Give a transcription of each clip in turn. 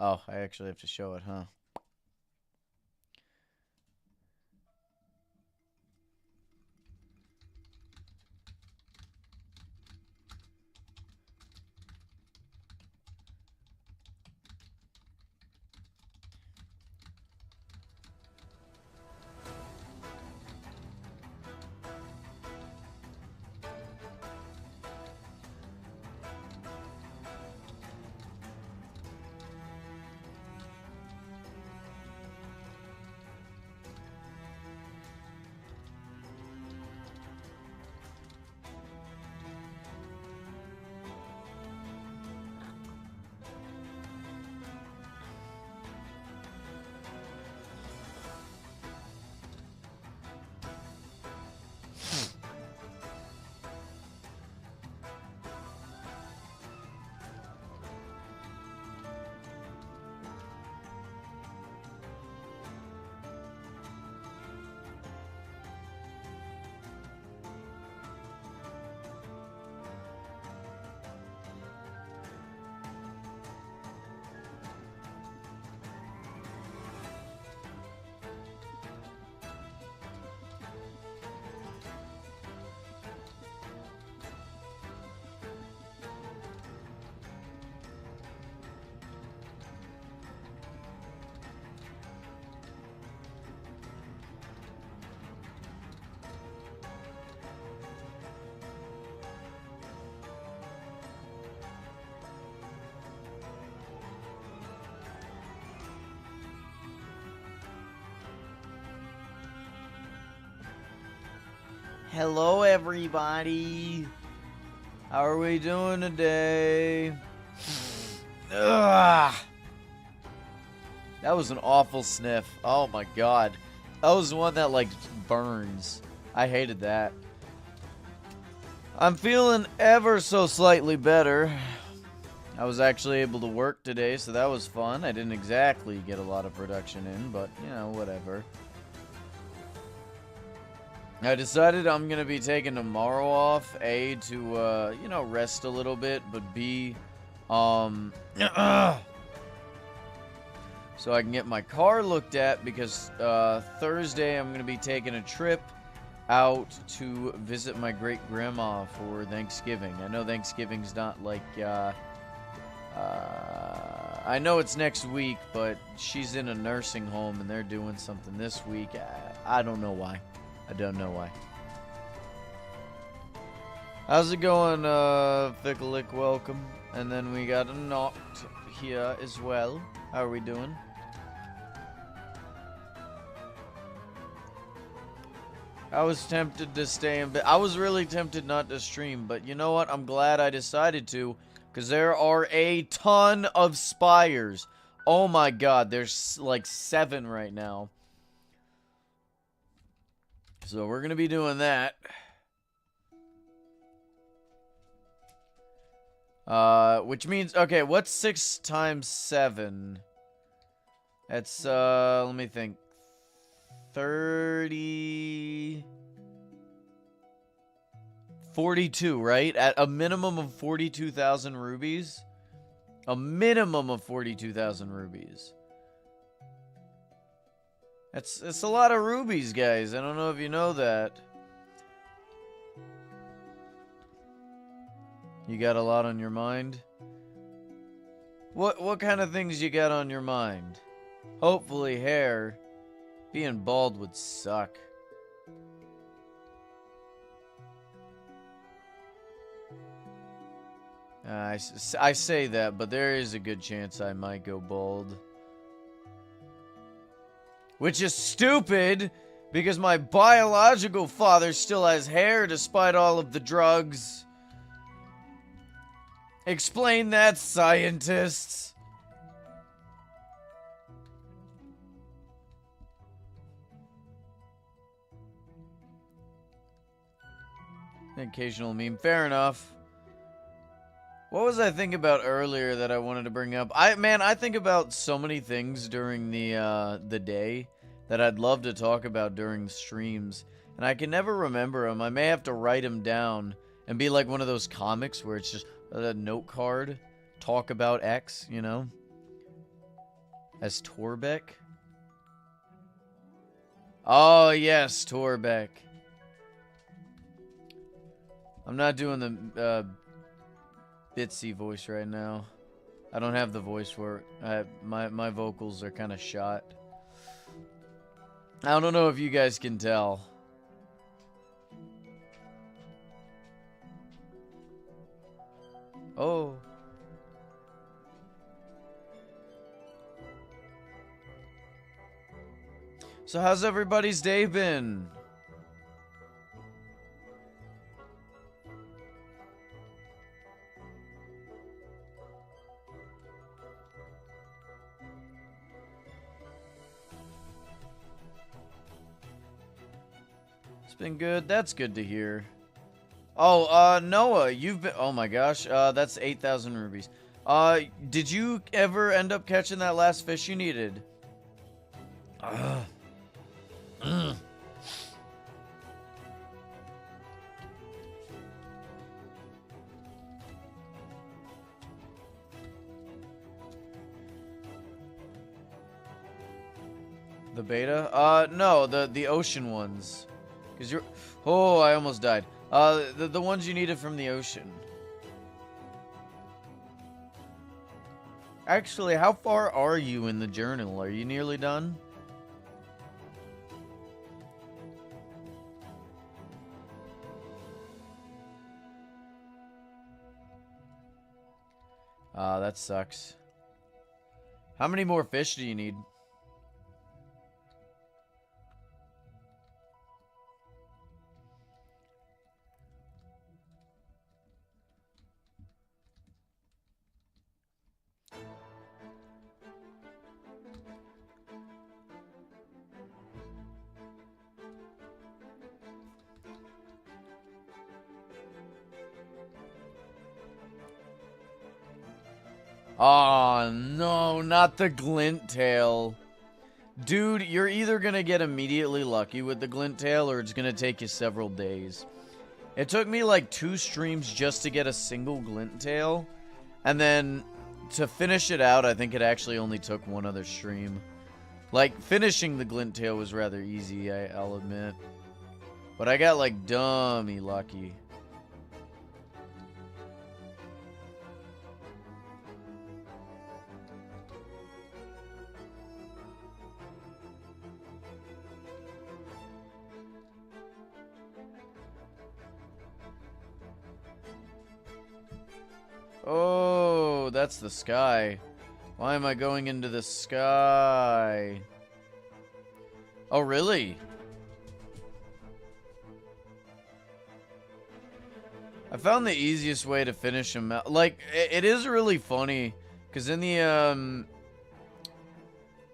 Oh, I actually have to show it, huh? Hello, everybody. How are we doing today? Ugh. That was an awful sniff. Oh my god. That was one that, like, burns. I hated that. I'm feeling ever so slightly better. I was actually able to work today, so that was fun. I didn't exactly get a lot of production in, but, you know, whatever. I decided I'm going to be taking tomorrow off, A, to, you know, rest a little bit, but B, so I can get my car looked at because, Thursday I'm going to be taking a trip out to visit my great-grandma for Thanksgiving. I know Thanksgiving's not like, I know it's next week, but she's in a nursing home and they're doing something this week. I don't know why. I don't know why. How's it going, Fickleick? Welcome. And then we got a Noct here as well. How are we doing? I was tempted to stay in bed. I was really tempted not to stream, but you know what? I'm glad I decided to, because there are a ton of spires. Oh my god, there's like 7 right now. So we're going to be doing that. Which means, okay, what's 6 times 7? That's, let me think. 30... 42, right? At a minimum of 42,000 rubies? A minimum of 42,000 rubies. It's a lot of rubies, guys. I don't know if you know that. You got a lot on your mind? What kind of things you got on your mind? Hopefully hair. Being bald would suck. I say that, but there is a good chance I might go bald. Which is stupid, because my biological father still has hair despite all of the drugs. Explain that, scientists. Occasional meme. Fair enough. What was I thinking about earlier that I wanted to bring up? I think about so many things during the day that I'd love to talk about during streams, and I can never remember them. I may have to write them down and be like one of those comics where it's just a note card, talk about X, you know? As Torbeck? Oh, yes, Torbeck. I'm not doing the Bitsy voice right now. I don't have the voice for it. My vocals are kind of shot. I don't know if you guys can tell. Oh. So how's everybody's day been? It's been good. That's good to hear. Oh, Noah, you've been... Oh my gosh, that's 8,000 rubies. Did you ever end up catching that last fish you needed? The beta? No, the ocean ones. Cause you're... Oh, I almost died. The ones you needed from the ocean. Actually, how far are you in the journal? Are you nearly done? That sucks. How many more fish do you need? Oh, no, not the glint tail. Dude, you're either gonna get immediately lucky with the glint tail or it's gonna take you several days. It took me like 2 streams just to get a single glint tail. And then to finish it out, I think it actually only took 1 other stream. Like, finishing the glint tail was rather easy, I'll admit. But I got like dummy lucky. Oh, that's the sky. Why am I going into the sky? Oh, really? I found the easiest way to finish him out. Like, it is really funny, because in the,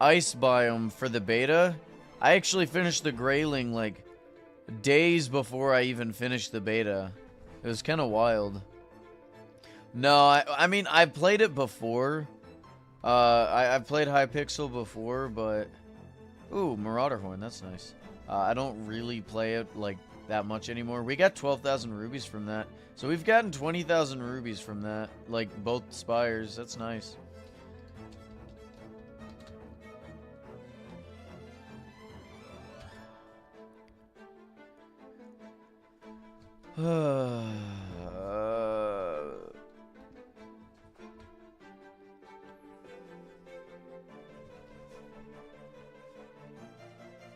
ice biome for the beta, I actually finished the Grayling, like, days before I even finished the beta. It was kind of wild. No, I mean, I played it before. I've played Hypixel before, but... Ooh, Marauder Horn, that's nice. I don't really play it, like, that much anymore. We got 12,000 rubies from that. So we've gotten 20,000 rubies from that. Like, both spires. That's nice.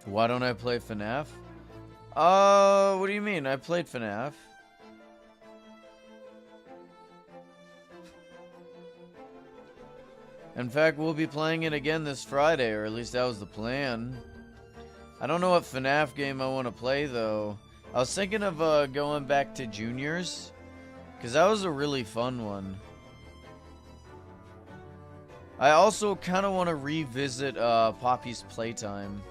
Why don't I play FNAF? What do you mean? I played FNAF. In fact, we'll be playing it again this Friday, or at least that was the plan. I don't know what FNAF game I want to play, though. I was thinking of going back to Juniors, because that was a really fun one. I also kind of want to revisit Poppy's Playtime.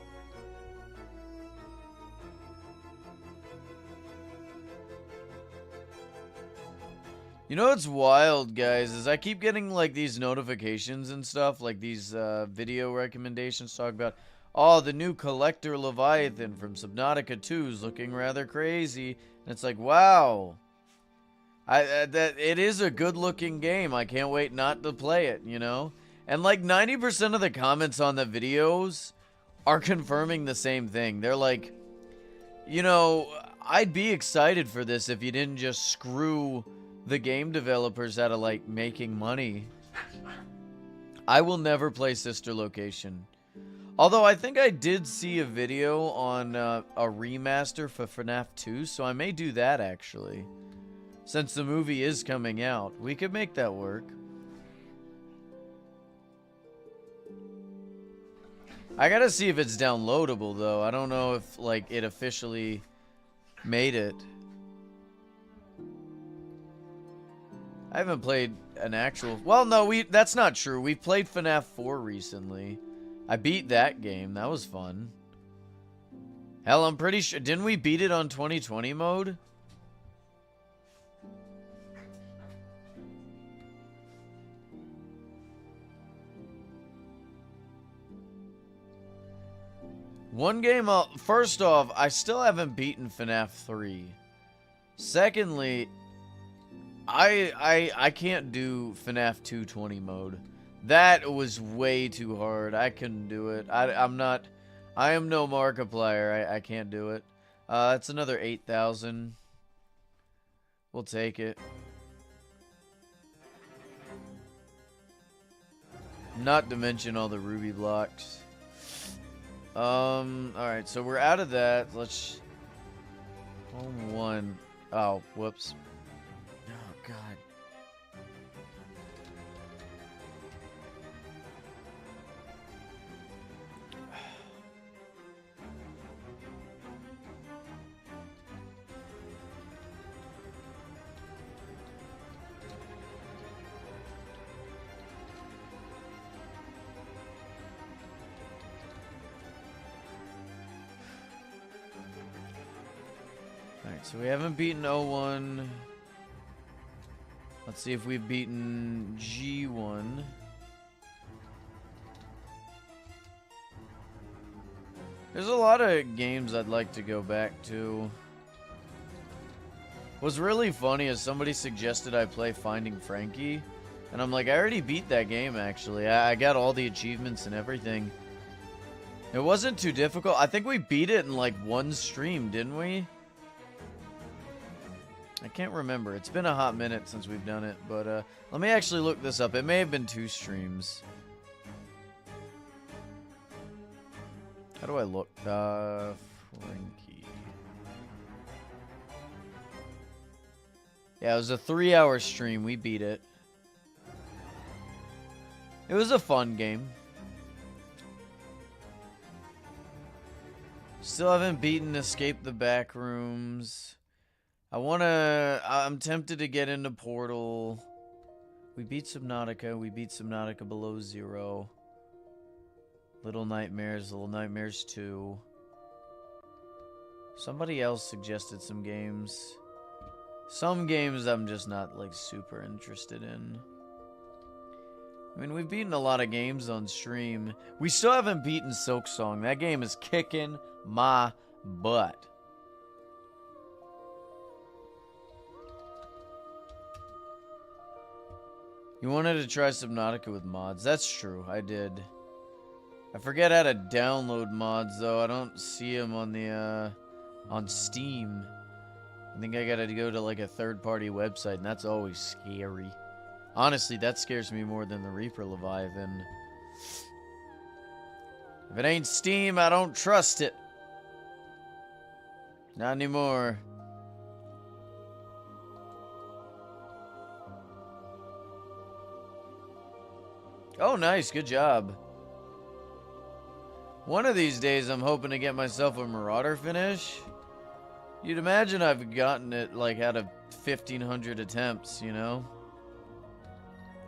You know what's wild, guys, is I keep getting, like, these notifications and stuff, like these video recommendations talk about, oh, the new Collector Leviathan from Subnautica 2 is looking rather crazy. And it's like, wow. It is a good-looking game. I can't wait not to play it, you know? And like 90% of the comments on the videos are confirming the same thing. They're like, you know, I'd be excited for this if you didn't just screw the game developers out of like making money. I will never play Sister Location. Although I think I did see a video on a remaster for FNAF 2, so I may do that actually. Since the movie is coming out, we could make that work. I gotta see if it's downloadable though. I don't know if like it officially made it. I haven't played an actual... Well, no, that's not true. We played FNAF 4 recently. I beat that game. That was fun. Hell, I'm pretty sure... Didn't we beat it on 2020 mode? One game... First off, I still haven't beaten FNAF 3. Secondly, I can't do FNAF 220 mode. That was way too hard. I couldn't do it. I am no Markiplier. I can't do it. That's another 8,000. We'll take it. Not to mention all the ruby blocks. Alright, so we're out of that. Let's... Home 1. Oh, whoops. Oh, God. Alright, so we haven't beaten O1. Let's see if we've beaten G1. There's a lot of games I'd like to go back to. What's really funny is somebody suggested I play Finding Frankie. And I'm like, I already beat that game, actually. I got all the achievements and everything. It wasn't too difficult. I think we beat it in like one stream, didn't we? I can't remember. It's been a hot minute since we've done it, but let me actually look this up. It may have been 2 streams. How do I look? Frankie. Yeah, it was a 3-hour stream. We beat it. It was a fun game. Still haven't beaten Escape the Backrooms. I'm tempted to get into Portal. We beat Subnautica. We beat Subnautica Below Zero. Little Nightmares 2. Somebody else suggested some games. Some games I'm just not, like, super interested in. I mean, we've beaten a lot of games on stream. We still haven't beaten Silksong. That game is kicking my butt. You wanted to try Subnautica with mods. That's true. I did. I forget how to download mods, though. I don't see them on the, on Steam. I think I gotta go to, like, a third-party website, and that's always scary. Honestly, that scares me more than the Reaper Leviathan. If it ain't Steam, I don't trust it. Not anymore. Oh, nice. Good job. One of these days, I'm hoping to get myself a Marauder finish. You'd imagine I've gotten it, like, out of 1,500 attempts, you know?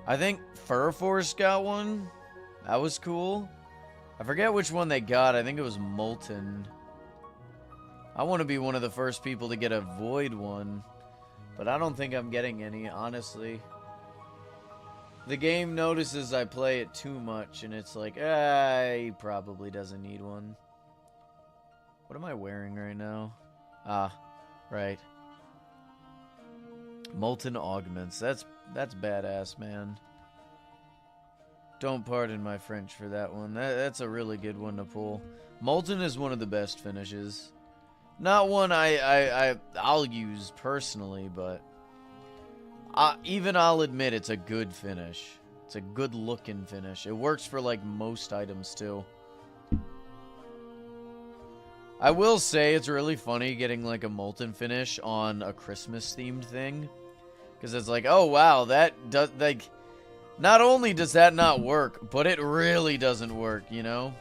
I think Fur Force got one. That was cool. I forget which one they got. I think it was Molten. I want to be one of the first people to get a Void one. But I don't think I'm getting any, honestly. The game notices I play it too much, and it's like, he probably doesn't need one. What am I wearing right now? Ah, right. Molten Augments. That's badass, man. Don't pardon my French for that one. That's a really good one to pull. Molten is one of the best finishes. Not one I'll use personally, but even I'll admit it's a good finish. It's a good looking finish. It works for like most items too. I will say it's really funny getting like a molten finish on a Christmas themed thing, because it's like, oh wow, that does like, not only does that not work, but it really doesn't work, you know?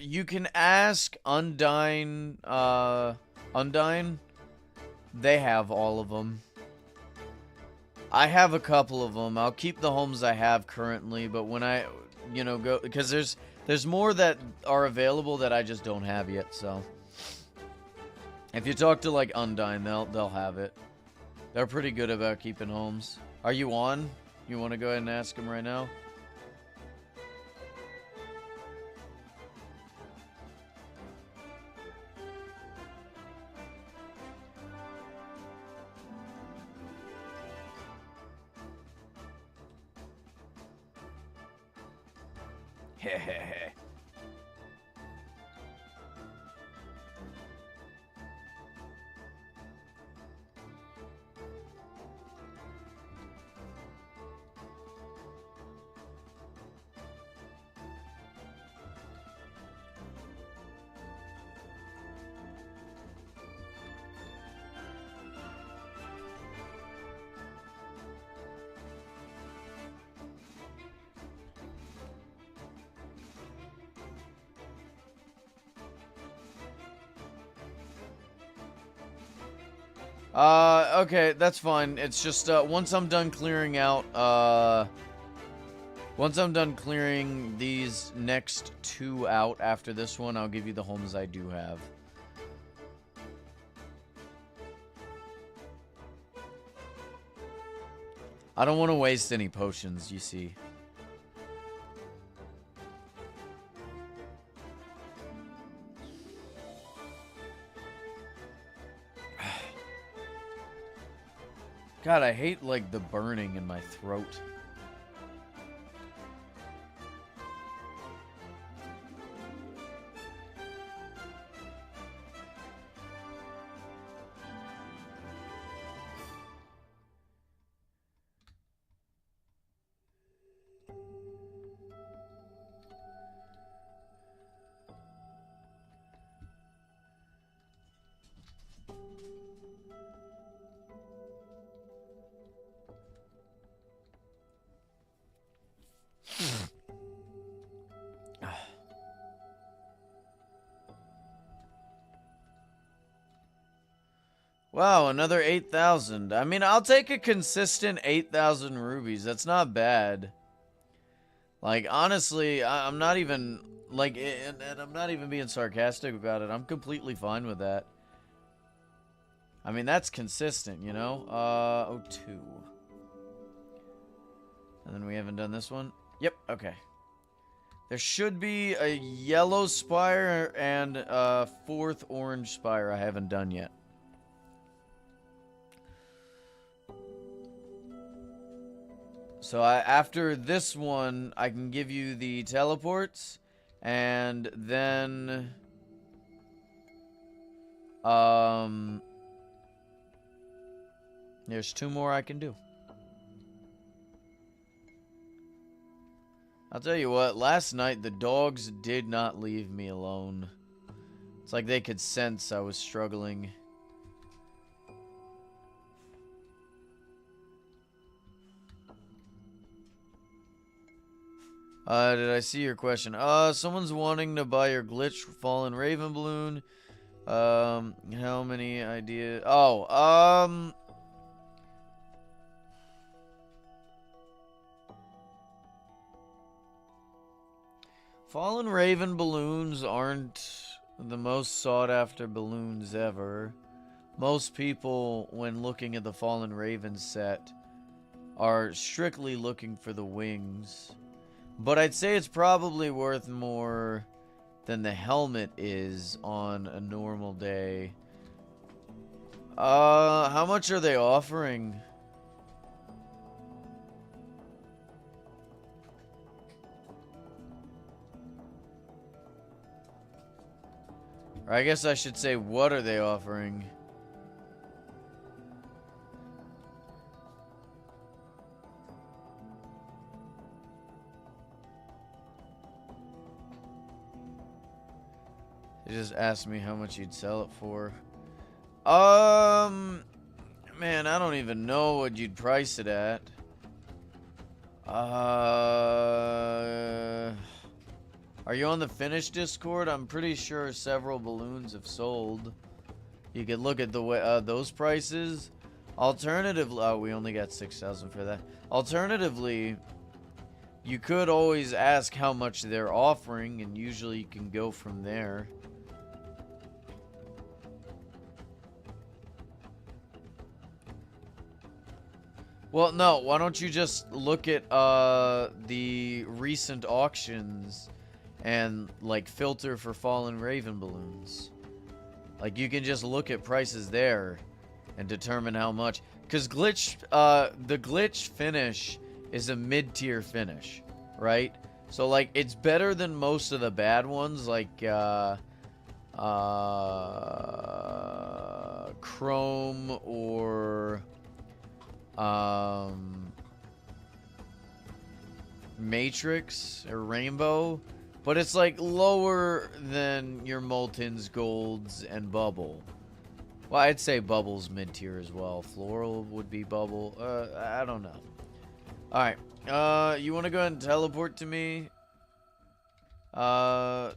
You can ask Undyne, Undyne. They have all of them. I have a couple of them. I'll keep the homes I have currently, but when I, you know, go, because there's more that are available that I just don't have yet, so. If you talk to, like, Undyne, they'll have it. They're pretty good about keeping homes. Are you on? You want to go ahead and ask them right now? Hehehe. Okay, that's fine. It's just, once I'm done clearing out, once I'm done clearing these next two out after this one, I'll give you the homes I do have. I don't want to waste any potions, you see. God, I hate, like, the burning in my throat. Wow, another 8,000. I mean, I'll take a consistent 8,000 rubies. That's not bad. Like, honestly, I'm not even, like, and I'm not even being sarcastic about it. I'm completely fine with that. I mean, that's consistent, you know? 02. And then we haven't done this one? Yep, okay. There should be a yellow spire and a fourth orange spire I haven't done yet. So after this one, I can give you the teleports, and then there's two more I can do. I'll tell you what, last night the dogs did not leave me alone. It's like they could sense I was struggling. Did I see your question? Someone's wanting to buy your glitch Fallen Raven balloon. How many ideas? Oh, Fallen Raven balloons aren't the most sought after balloons ever. Most people, when looking at the Fallen Raven set, are strictly looking for the wings. But I'd say it's probably worth more than the helmet is on a normal day. How much are they offering? Or I guess I should say, what are they offering? They just asked me how much you'd sell it for. Man, I don't even know what you'd price it at. Are you on the Finnish Discord? I'm pretty sure several balloons have sold. You could look at the way those prices. Alternatively, oh, we only got 6,000 for that. Alternatively, you could always ask how much they're offering, and usually you can go from there. Well, no, why don't you just look at the recent auctions and like filter for Fallen Raven balloons. Like you can just look at prices there and determine how much. Because the glitch finish is a mid-tier finish, right? So like it's better than most of the bad ones, like Chrome or Matrix or Rainbow, but it's like lower than your Moltons, Golds, and Bubble. Well, I'd say Bubble's mid-tier as well. Floral would be Bubble. I don't know. Alright. You want to go ahead and teleport to me? For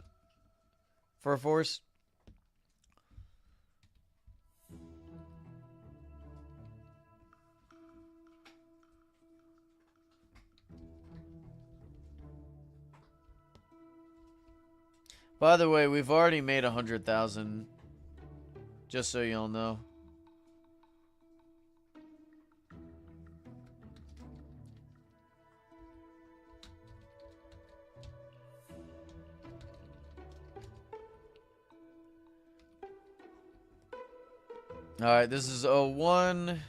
a force? By the way, we've already made 100,000. Just so y'all know. Alright, this is 01.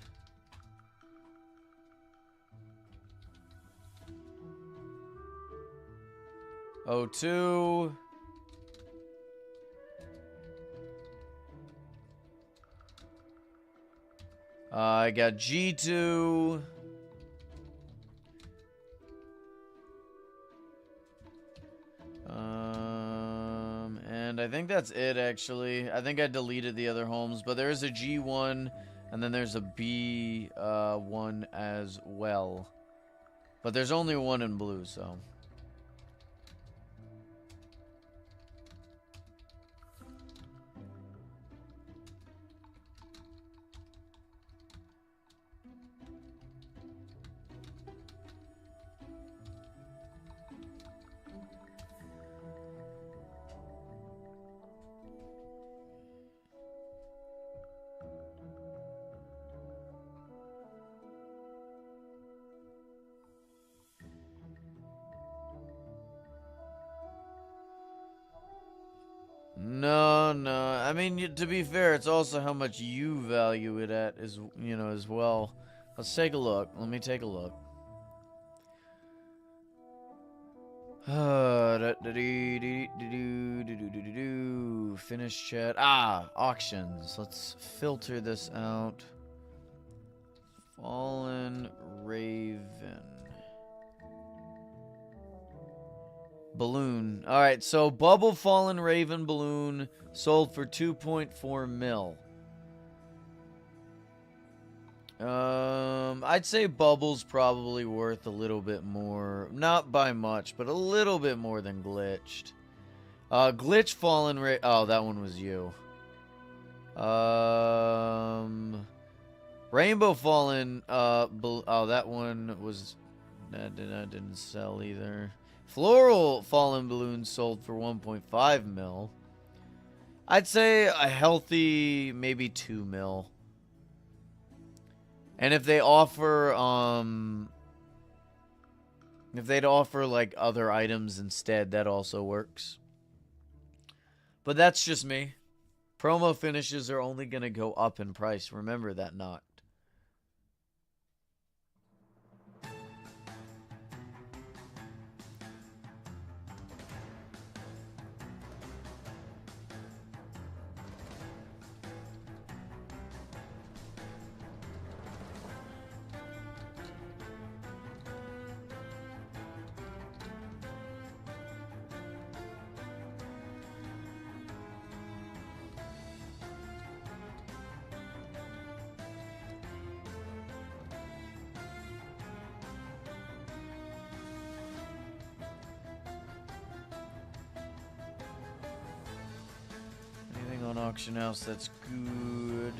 O2. I got G2. And I think that's it, actually. I think I deleted the other homes, but there is a G1, and then there's a B1 as well. But there's only one in blue, so... No, no. I mean, to be fair, it's also how much you value it at, as well. Let's take a look. Let me take a look. Finish chat. Auctions. Let's filter this out. Fallen Raven. Balloon. Alright, so Bubble Fallen Raven balloon sold for 2.4 mil. I'd say Bubble's probably worth a little bit more. Not by much, but a little bit more than Glitched. Glitch Fallen oh, that one was you. Rainbow Fallen, oh, that one was... That didn't sell either. Floral Fallen Balloons sold for 1.5 mil. I'd say a healthy maybe 2 mil. And if they offer, if they'd offer like other items instead, that also works. But that's just me. Promo finishes are only going to go up in price. Remember that, not. On Auction House, that's good.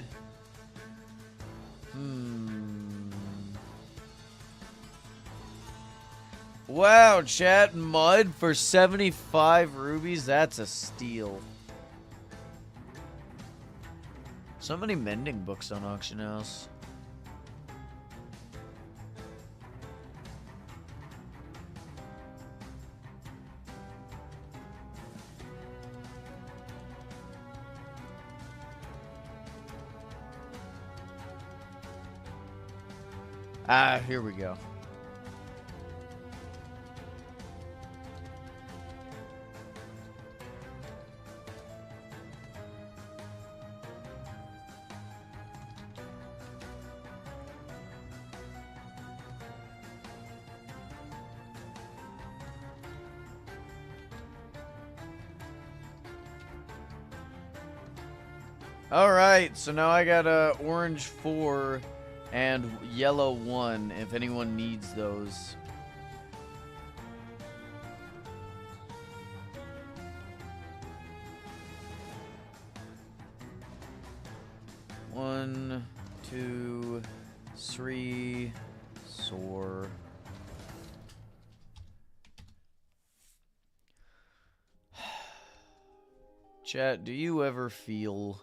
Wow, chat, mud for 75 rubies. That's a steal. So many mending books on Auction House. Ah, here we go. Alright, so now I got a orange 4 and yellow 1 if anyone needs those. One, two, three, soar. Chat, do you ever feel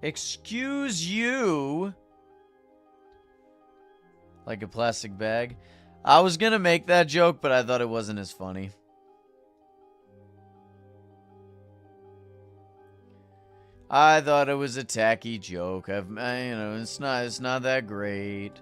excuse you? Like a plastic bag? I was gonna make that joke, but I thought it wasn't as funny. I thought it was a tacky joke. You know, it's not that great.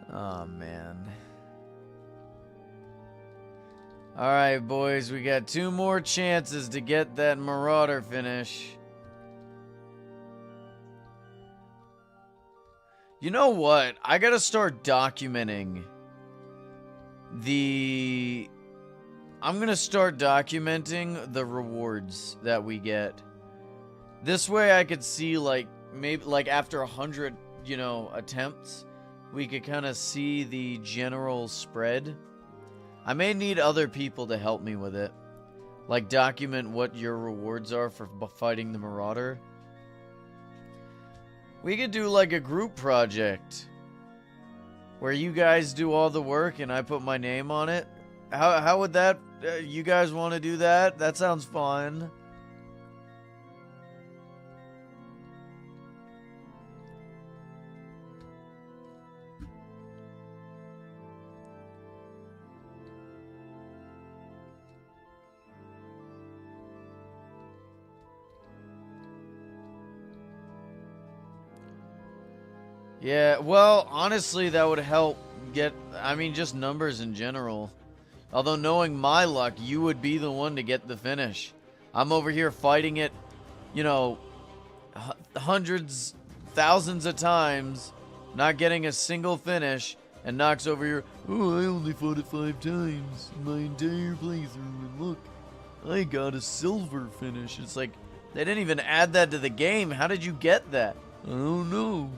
Oh, man. Alright, boys. We got 2 more chances to get that Marauder finish. You know what? I gotta start documenting the... I'm gonna start documenting the rewards that we get. This way I could see, like, maybe, like, after 100, you know, attempts, we could kind of see the general spread. I may need other people to help me with it. Like, document what your rewards are for fighting the Marauder. We could do, like, a group project. Where you guys do all the work and I put my name on it. How would that... you guys want to do that? That sounds fun. Yeah, well, honestly, that would help get, I mean, just numbers in general. Although, knowing my luck, you would be the one to get the finish. I'm over here fighting it, you know, hundreds, thousands of times, not getting a single finish, and knocks over your, oh, I only fought it 5 times in my entire playthrough, and look, I got a silver finish. It's like, they didn't even add that to the game. How did you get that? I don't know.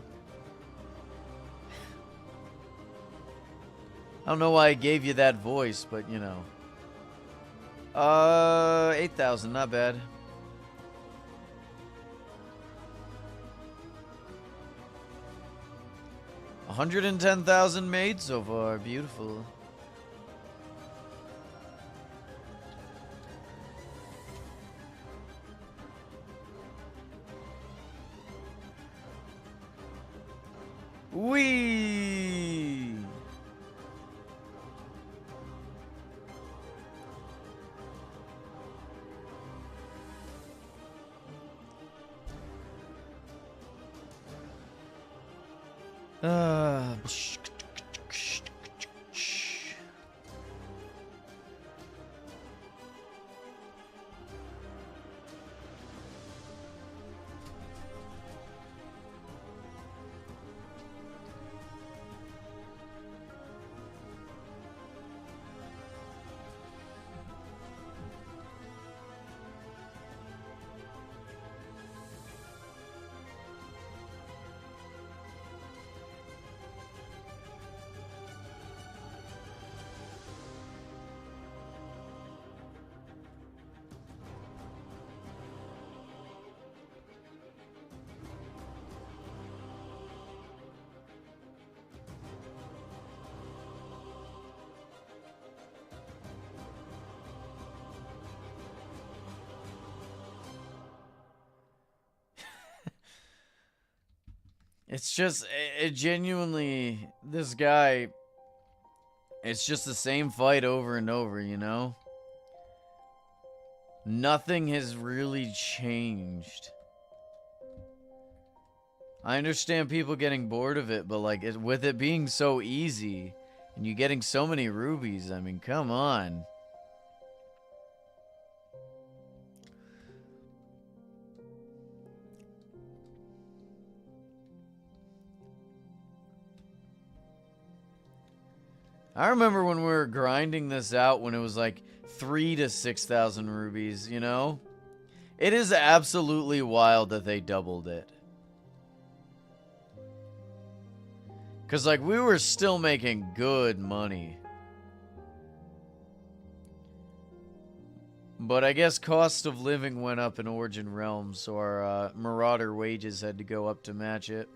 I don't know why I gave you that voice, but you know. 8,000, not bad. $110,000 made so far. Beautiful. Whee! It's just, it genuinely, this guy, it's just the same fight over and over, you know? Nothing has really changed. I understand people getting bored of it, but like, with it being so easy, and you getting so many rubies, I mean, come on. I remember when we were grinding this out when it was like 3,000 to 6,000 rubies, you know? It is absolutely wild that they doubled it. Because, like, we were still making good money. But I guess cost of living went up in Origin Realms, so our Marauder wages had to go up to match it.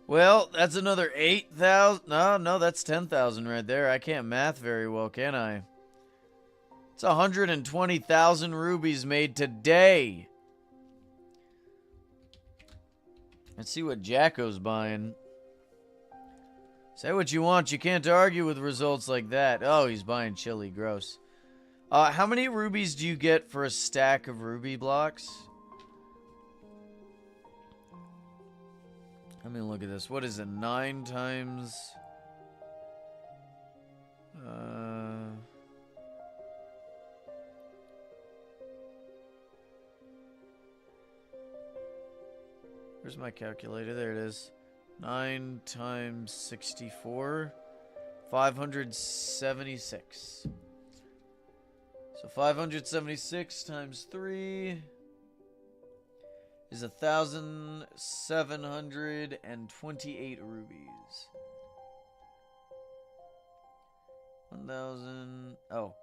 Well, that's another 8,000. No, that's 10,000 right there. I can't math very well, can I? It's 120,000 rubies made today. Let's see what Jacko's buying. Say what you want. You can't argue with results like that. Oh, he's buying chili. Gross. How many rubies do you get for a stack of ruby blocks? Let me look at this. What is it? 9 times... Where's my calculator? There it is. 9 times 64. 576. So 576 times 3... is 1,728 rubies. 1,000. Oh,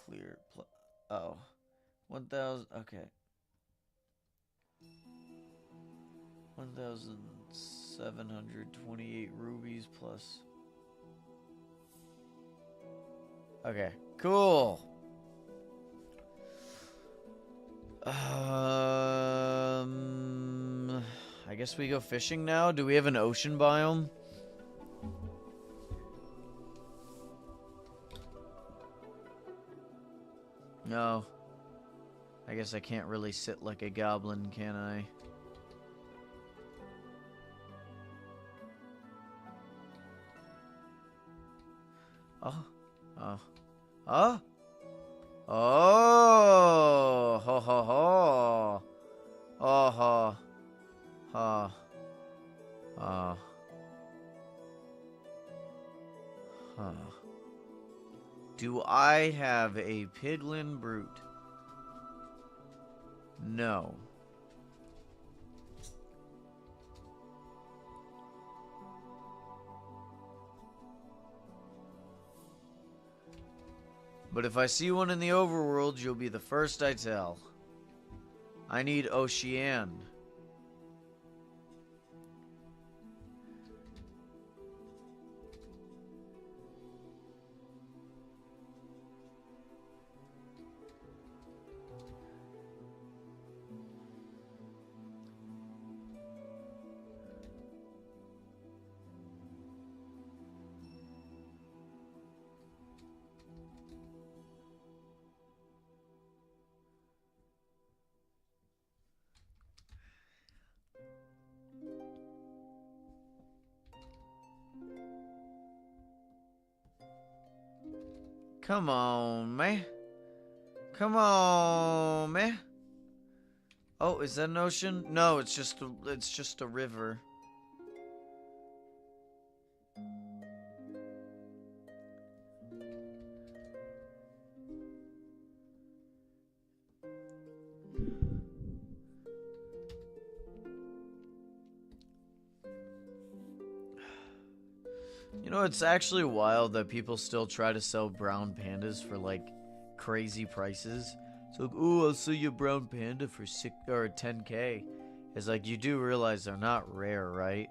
clear. Oh, 1,000. Okay. 1,728 rubies plus. Okay, cool. I guess we go fishing now. Do we have an ocean biome? No. I guess I can't really sit like a goblin, can I? Oh. Oh. Oh? Oh, ho ho ho. Oh ho. Ha. Huh. Do I have a Piglin Brute? No. But if I see one in the overworld, you'll be the first I tell. I need Ocean. Come on, man. Come on, man. Oh, is that an ocean? No, it's just a river. You know, it's actually wild that people still try to sell brown pandas for like crazy prices. It's like, oh, I'll sell you a brown panda for 10K. It's like, you do realize they're not rare, right?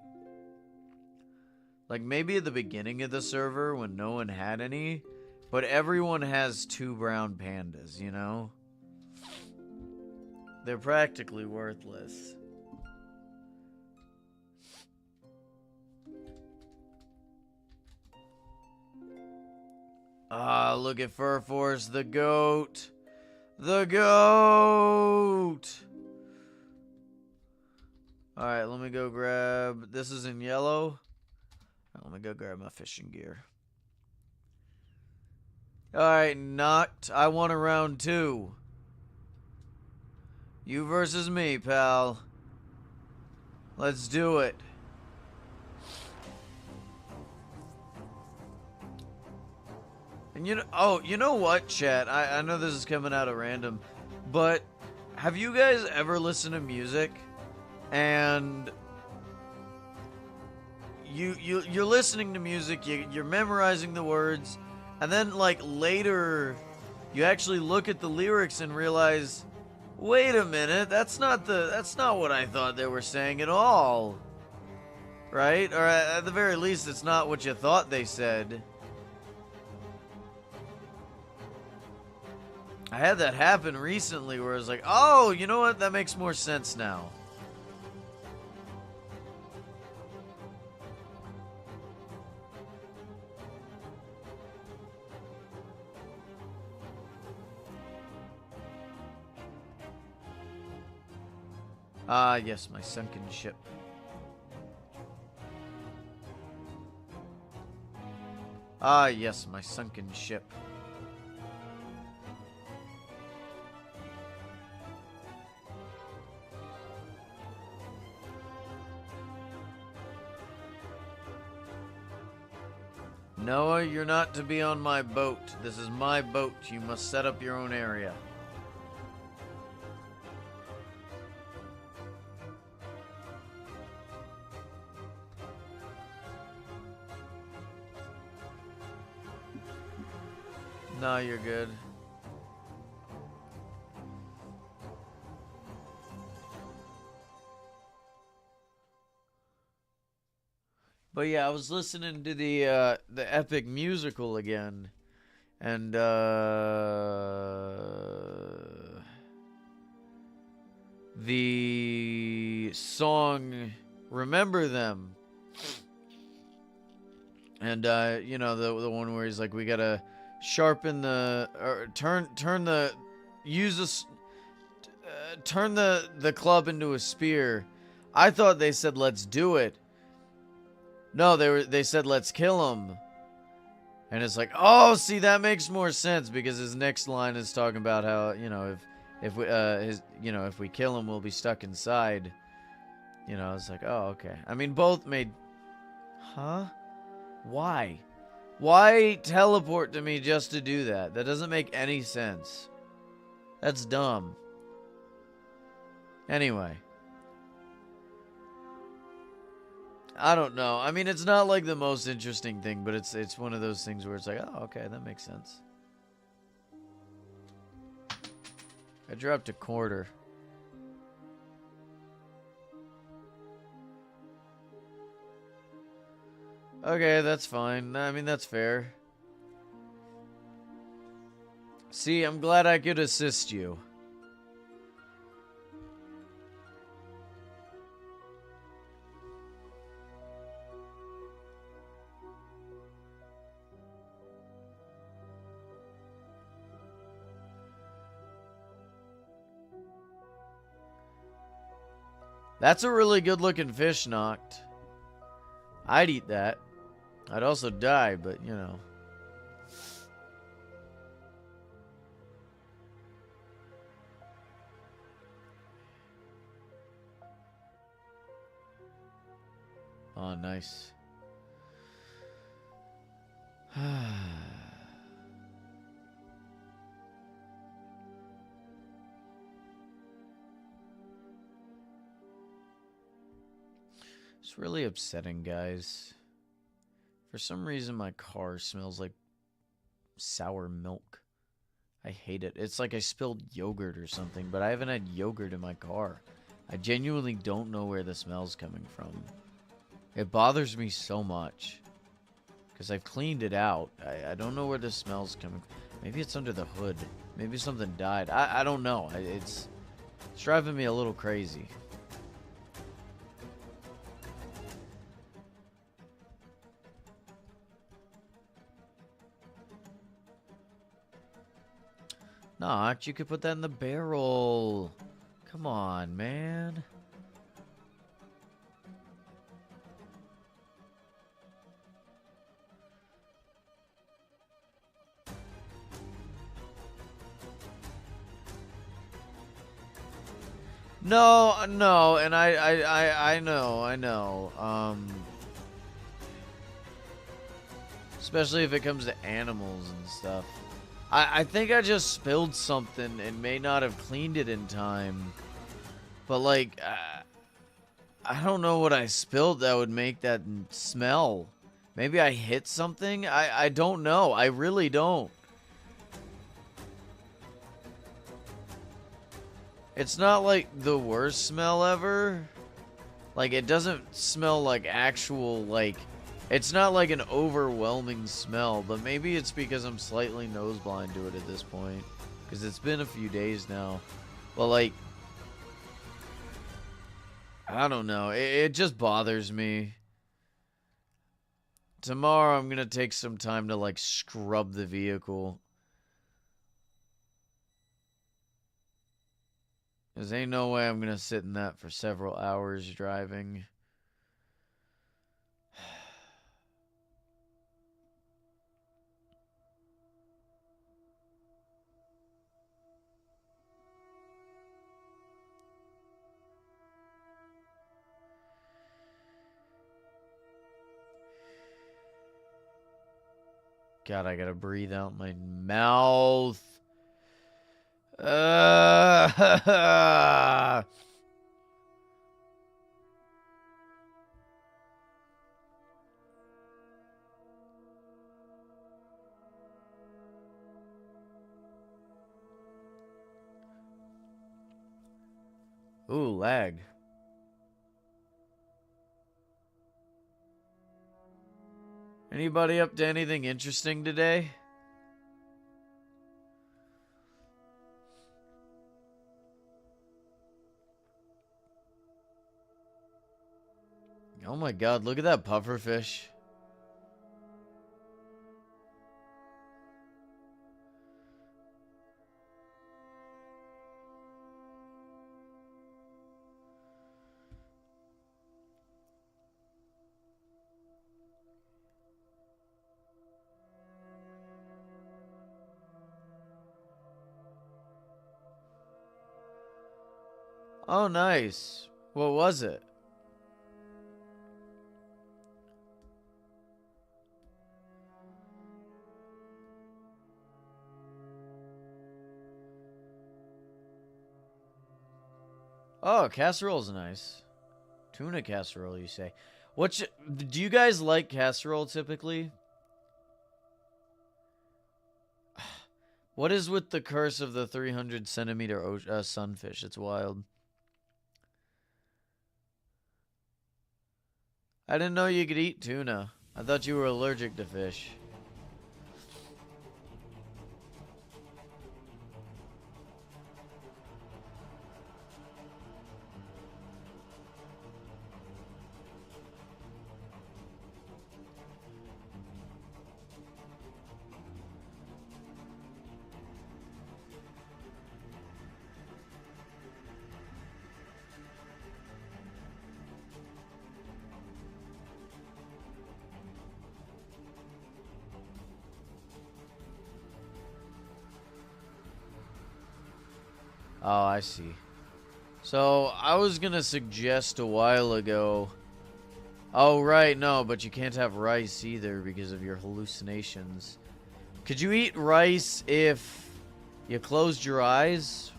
Like maybe at the beginning of the server when no one had any, but everyone has 2 brown pandas, you know? They're practically worthless. Ah, look at Furforce, the goat. The goat! Alright, let me go grab... This is in yellow. Let me go grab my fishing gear. Alright, knocked. I want a round 2. You versus me, pal. Let's do it. And you know what, chat? I know this is coming out of random, but have you guys ever listened to music and you're listening to music, you're memorizing the words, and then like later you actually look at the lyrics and realize, wait a minute, that's not what I thought they were saying at all. Right? Or at the very least, it's not what you thought they said. I had that happen recently where I was like, oh, you know what? That makes more sense now. Ah, yes, my sunken ship. Ah, yes, my sunken ship. Noah, you're not to be on my boat. This is my boat. You must set up your own area. No, you're good. But yeah, I was listening to the epic musical again, and the song "Remember Them," and you know the one where he's like, we gotta sharpen the or turn the club into a spear. I thought they said let's do it. No, they said let's kill him. And it's like, oh, see, that makes more sense because his next line is talking about how, if we kill him, we'll be stuck inside. It's like, oh, okay. I mean, both made, huh? Why? Why teleport to me just to do that? That doesn't make any sense. That's dumb. Anyway. I don't know. I mean, it's not like the most interesting thing, but it's one of those things where it's like, oh, okay, that makes sense. I dropped a quarter. Okay, that's fine. I mean, that's fair. See, I'm glad I could assist you. That's a really good looking fish, Noct. I'd eat that. I'd also die, but you know. Oh, nice. It's really upsetting, guys. For some reason, my car smells like sour milk. I hate it. It's like I spilled yogurt or something, but I haven't had yogurt in my car. I genuinely don't know where the smell's coming from. It bothers me so much. Because I've cleaned it out. I don't know where the smell's coming from. Maybe it's under the hood. Maybe something died. I don't know. It's driving me a little crazy. Noct, you could put that in the barrel. Come on, man. No, and I know. Especially if it comes to animals and stuff. I think I just spilled something and may not have cleaned it in time. But, like, I don't know what I spilled that would make that smell. Maybe I hit something? I don't know. I really don't. It's not, like, the worst smell ever. Like, it doesn't smell like actual, like... It's not like an overwhelming smell, but maybe it's because I'm slightly nose blind to it at this point. Because it's been a few days now. But, like... I don't know. It just bothers me. Tomorrow I'm going to take some time to, like, scrub the vehicle. Because ain't no way I'm going to sit in that for several hours driving. God, I gotta breathe out my mouth. Ooh, lag. Anybody up to anything interesting today? Oh my god, look at that pufferfish. Oh, nice. What was it? Oh, casserole's nice. Tuna casserole, you say? Do you guys like casserole typically? What is with the curse of the 300 centimeter sunfish? It's wild. I didn't know you could eat tuna. I thought you were allergic to fish. Oh, I see. So, I was gonna suggest a while ago... Oh, right, no, but you can't have rice either because of your hallucinations. Could you eat rice if you closed your eyes?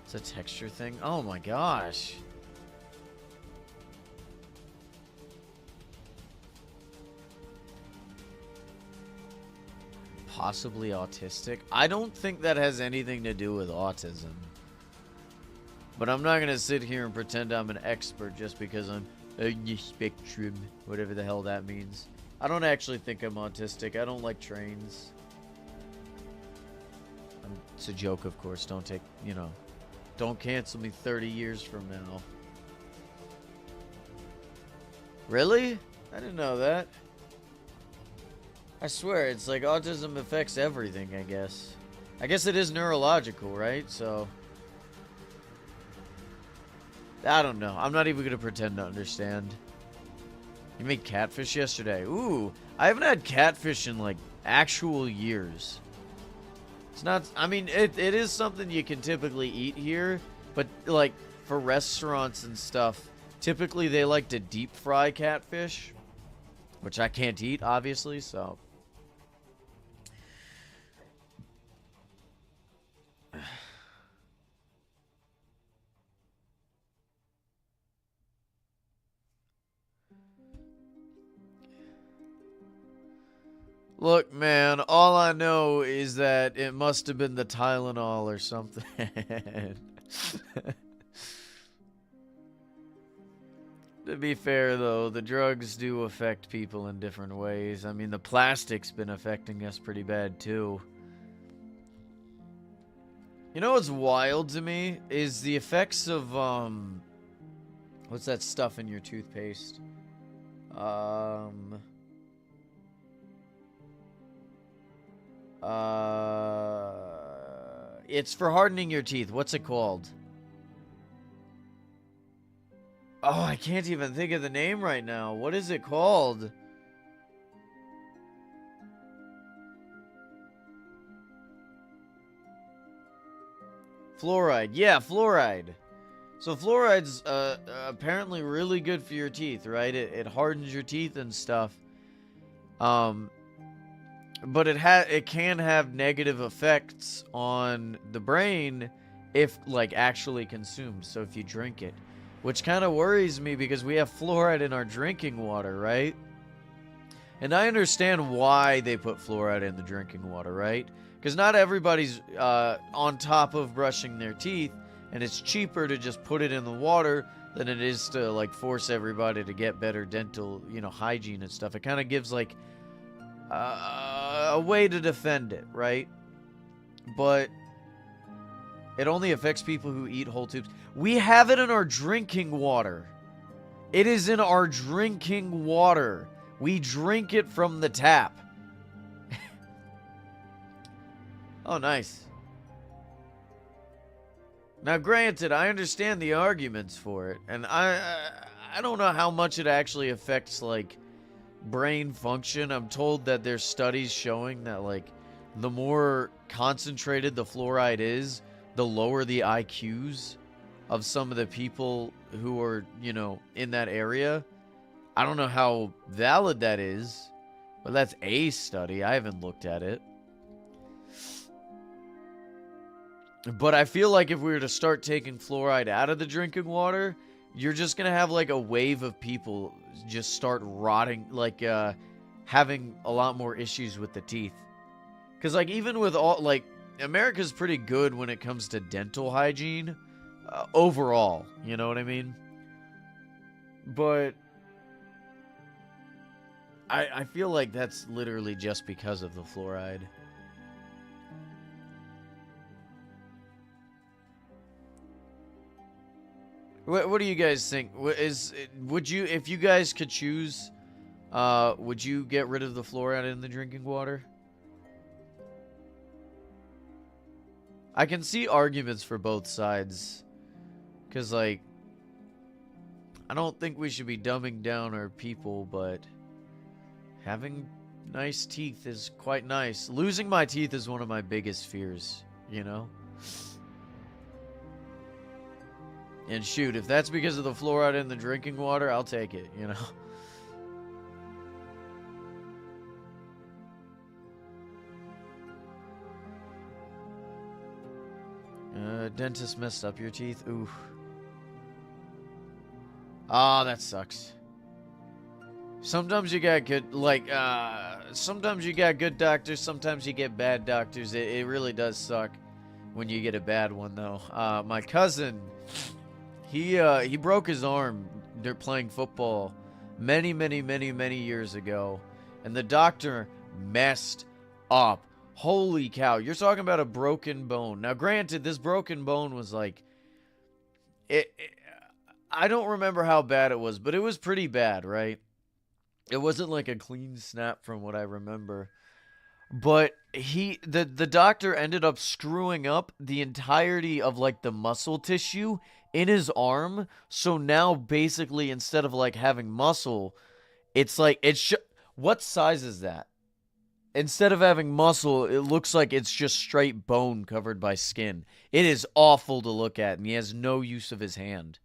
It's a texture thing? Oh my gosh. Possibly autistic? I don't think that has anything to do with autism. But I'm not going to sit here and pretend I'm an expert just because I'm on the spectrum, whatever the hell that means. I don't actually think I'm autistic. I don't like trains. It's a joke, of course. Don't take, don't cancel me 30 years from now. Really? I didn't know that. I swear, it's like autism affects everything, I guess. I guess it is neurological, right? So... I don't know. I'm not even going to pretend to understand. You made catfish yesterday. Ooh, I haven't had catfish in, like, actual years. It's not... I mean, it is something you can typically eat here. But, like, for restaurants and stuff, typically they like to deep fry catfish. Which I can't eat, obviously, so... Look, man, all I know is that it must have been the Tylenol or something. To be fair, though, the drugs do affect people in different ways. I mean, the plastic's been affecting us pretty bad, too. You know what's wild to me? Is the effects of, what's that stuff in your toothpaste? It's for hardening your teeth. What's it called? Oh, I can't even think of the name right now. What is it called? Fluoride. Yeah, fluoride. So fluoride's apparently really good for your teeth, right? It hardens your teeth and stuff. But it can have negative effects on the brain if, like, actually consumed. So if you drink it. Which kind of worries me because we have fluoride in our drinking water, right? And I understand why they put fluoride in the drinking water, right? Because not everybody's on top of brushing their teeth, and it's cheaper to just put it in the water than it is to, like, force everybody to get better dental, hygiene and stuff. It kind of gives, like, a way to defend it, right? But it only affects people who eat whole tubes. We have it in our drinking water. It is in our drinking water. We drink it from the tap. Oh, nice. Now, granted, I understand the arguments for it, and I don't know how much it actually affects, like, brain function. I'm told that there's studies showing that, like, the more concentrated the fluoride is, the lower the IQs of some of the people who are, you know, in that area. I don't know how valid that is, but that's a study. I haven't looked at it. But I feel like if we were to start taking fluoride out of the drinking water, you're just going to have like a wave of people just start rotting, like having a lot more issues with the teeth. Because like even with all, like America's pretty good when it comes to dental hygiene overall, you know what I mean? But I feel like that's literally just because of the fluoride. What do you guys think? Would you, if you guys could choose, would you get rid of the fluoride in the drinking water? I can see arguments for both sides, cause like, I don't think we should be dumbing down our people, but having nice teeth is quite nice. Losing my teeth is one of my biggest fears, you know? And shoot, if that's because of the fluoride in the drinking water, I'll take it, you know? Dentist messed up your teeth. Ooh. Ah, that sucks. Sometimes you got good, like, sometimes you got good doctors, sometimes you get bad doctors. It really does suck when you get a bad one, though. My cousin, he broke his arm playing football many years ago, and the doctor messed up. Holy cow, you're talking about a broken bone. Now, granted, this broken bone was like, I don't remember how bad it was, but it was pretty bad, right? It wasn't like a clean snap from what I remember. But the doctor ended up screwing up the entirety of like the muscle tissue in his arm. So now basically instead of like having muscle, it's like what size is that? Instead of having muscle, it looks like it's just straight bone covered by skin. It is awful to look at, and he has no use of his hand.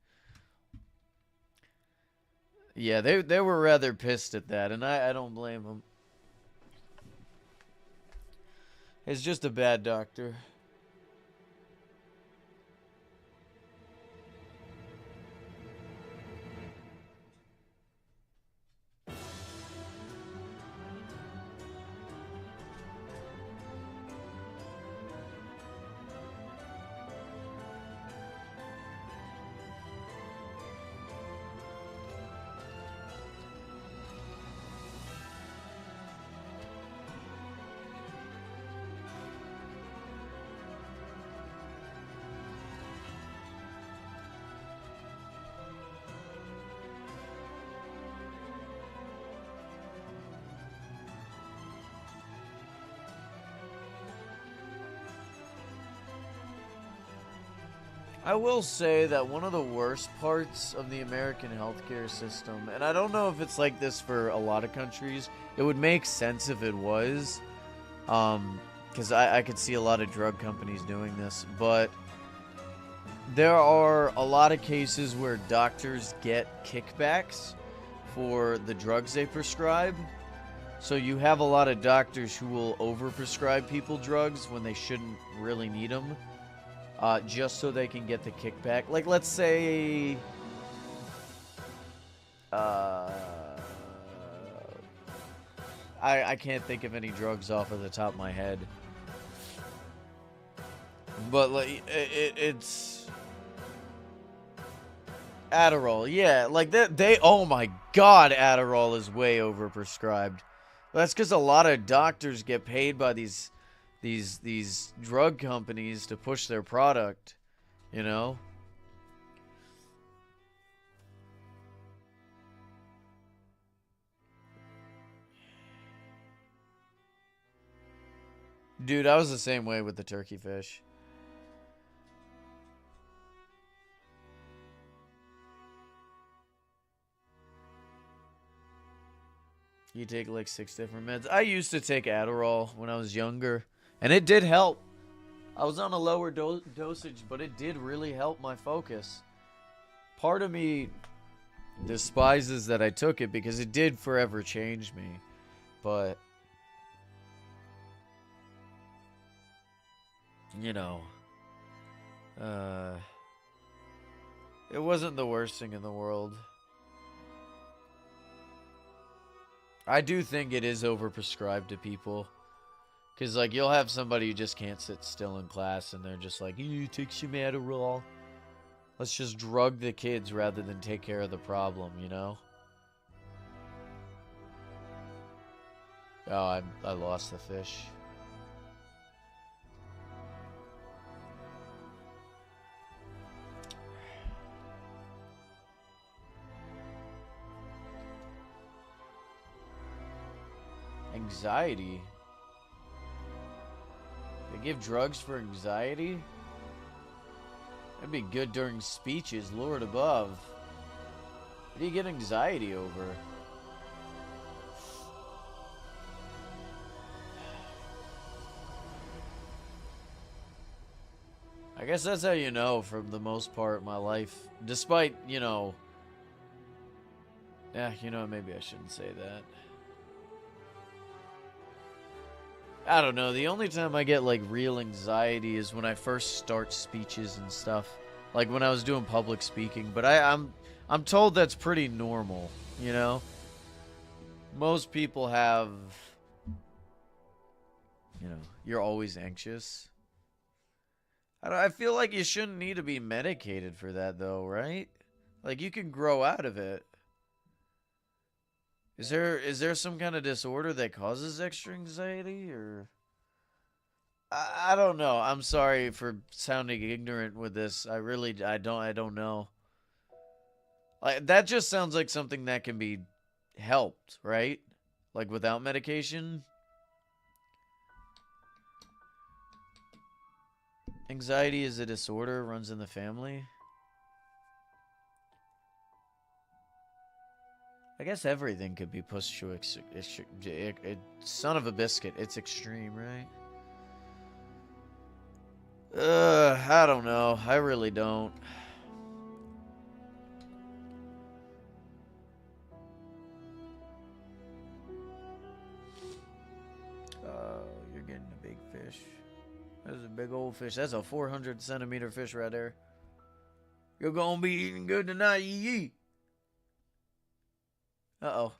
Yeah, they were rather pissed at that, and I don't blame them. It's just a bad doctor. I will say that one of the worst parts of the American healthcare system, and I don't know if it's like this for a lot of countries, it would make sense if it was, because I could see a lot of drug companies doing this, but there are a lot of cases where doctors get kickbacks for the drugs they prescribe. So you have a lot of doctors who will overprescribe people drugs when they shouldn't really need them. Just so they can get the kickback. Like, let's say, I can't think of any drugs off of the top of my head, but like it's Adderall. Yeah, like that. Oh my God, Adderall is way overprescribed. That's because a lot of doctors get paid by these drug companies to push their product, you know? Dude, I was the same way with the turkey fish. You take like 6 different meds. I used to take Adderall when I was younger, and it did help. I was on a lower dosage, but it did really help my focus. Part of me despises that I took it because it did forever change me. But, you know, it wasn't the worst thing in the world. I do think it is overprescribed to people. Because, like, you'll have somebody who just can't sit still in class, and they're just like, you take some Adderall. Let's just drug the kids rather than take care of the problem, you know? Oh, I lost the fish. Anxiety? They give drugs for anxiety? That'd be good during speeches, Lord above. What do you get anxiety over? I guess that's how you know, for the most part of my life. Despite, you know... Yeah, you know, maybe I shouldn't say that. I don't know, the only time I get, like, real anxiety is when I first start speeches and stuff. Like, when I was doing public speaking. But I'm told that's pretty normal, you know? Most people have... You know, you're always anxious. I feel like you shouldn't need to be medicated for that, though, right? Like, you can grow out of it. Is there some kind of disorder that causes extra anxiety, or... I don't know. I'm sorry for sounding ignorant with this. I don't know. Like, that just sounds like something that can be helped, right? Like, without medication? Anxiety is a disorder, runs in the family. I guess everything could be pushed to son of a biscuit. It's extreme, right? I don't know. I really don't. You're getting a big fish. That's a big old fish. That's a 400 centimeter fish right there. You're gonna be eating good tonight, yee. Uh-oh.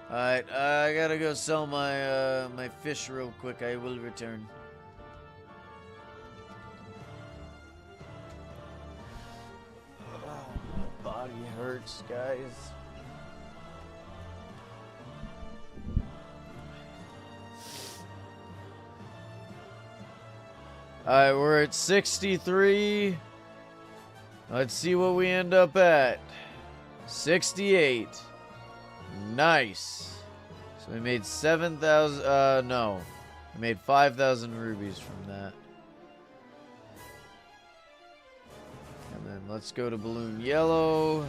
Alright, I gotta go sell my my fish real quick. I will return. Oh, my body hurts, guys. Alright, we're at 63. Let's see what we end up at. 68. Nice. So we made 7,000, no. We made 5,000 rubies from that. And then let's go to Balloon Yellow.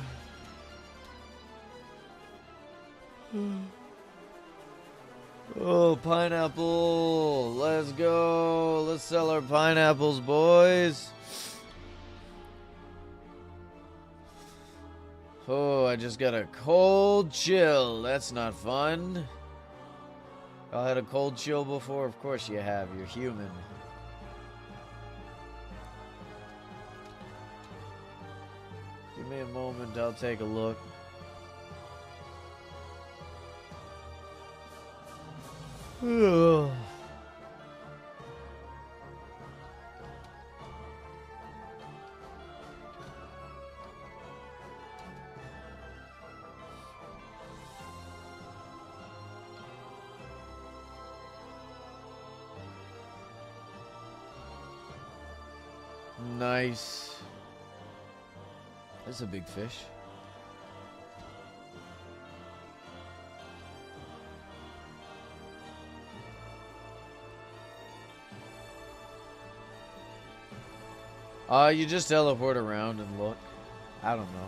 Oh, pineapple. Let's go. Let's sell our pineapples, boys. Oh, I just got a cold chill. That's not fun. I had a cold chill before? Of course you have. You're human. Give me a moment. I'll take a look. Ugh. Nice. That's a big fish. You just teleport around and look. I don't know.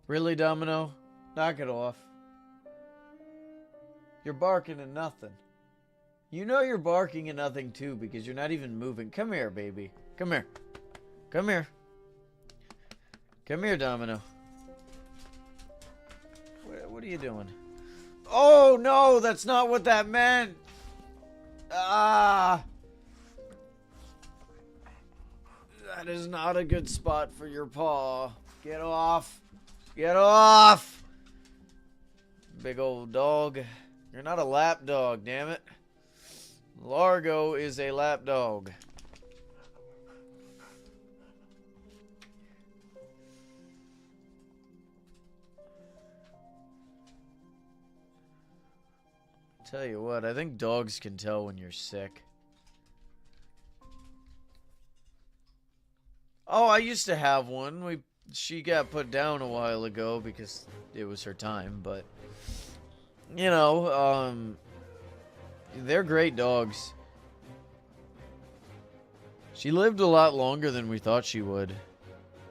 Really, Domino? Knock it off. You're barking at nothing. You know you're barking at nothing too because you're not even moving. Come here, baby. Come here. Come here. Come here, Domino. What are you doing? Oh, no, that's not what that meant. Ah. That is not a good spot for your paw. Get off. Get off! Big old dog. You're not a lap dog, damn it. Largo is a lap dog. Tell you what, I think dogs can tell when you're sick. Oh, I used to have one. She got put down a while ago because it was her time, but you know, they're great dogs. She lived a lot longer than we thought she would.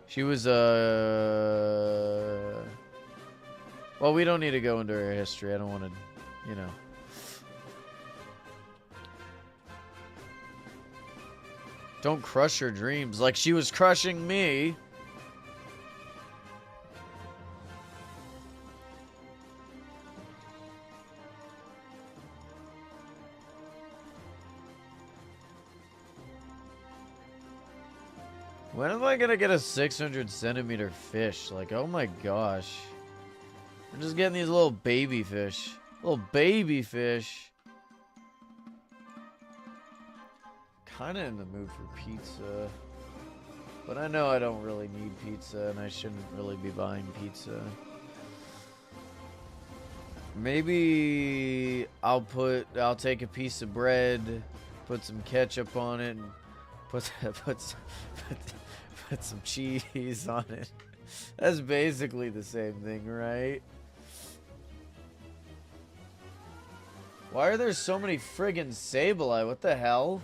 She was well, we don't need to go into her history. I don't want to, you know. Don't crush her dreams like she was crushing me. When am I gonna get a 600 centimeter fish? Like, oh my gosh. I'm just getting these little baby fish. Little baby fish. Kinda in the mood for pizza. But I know I don't really need pizza and I shouldn't really be buying pizza. Maybe I'll take a piece of bread, put some ketchup on it, and put some cheese on it. That's basically the same thing, right? Why are there so many friggin' Sableye? What the hell?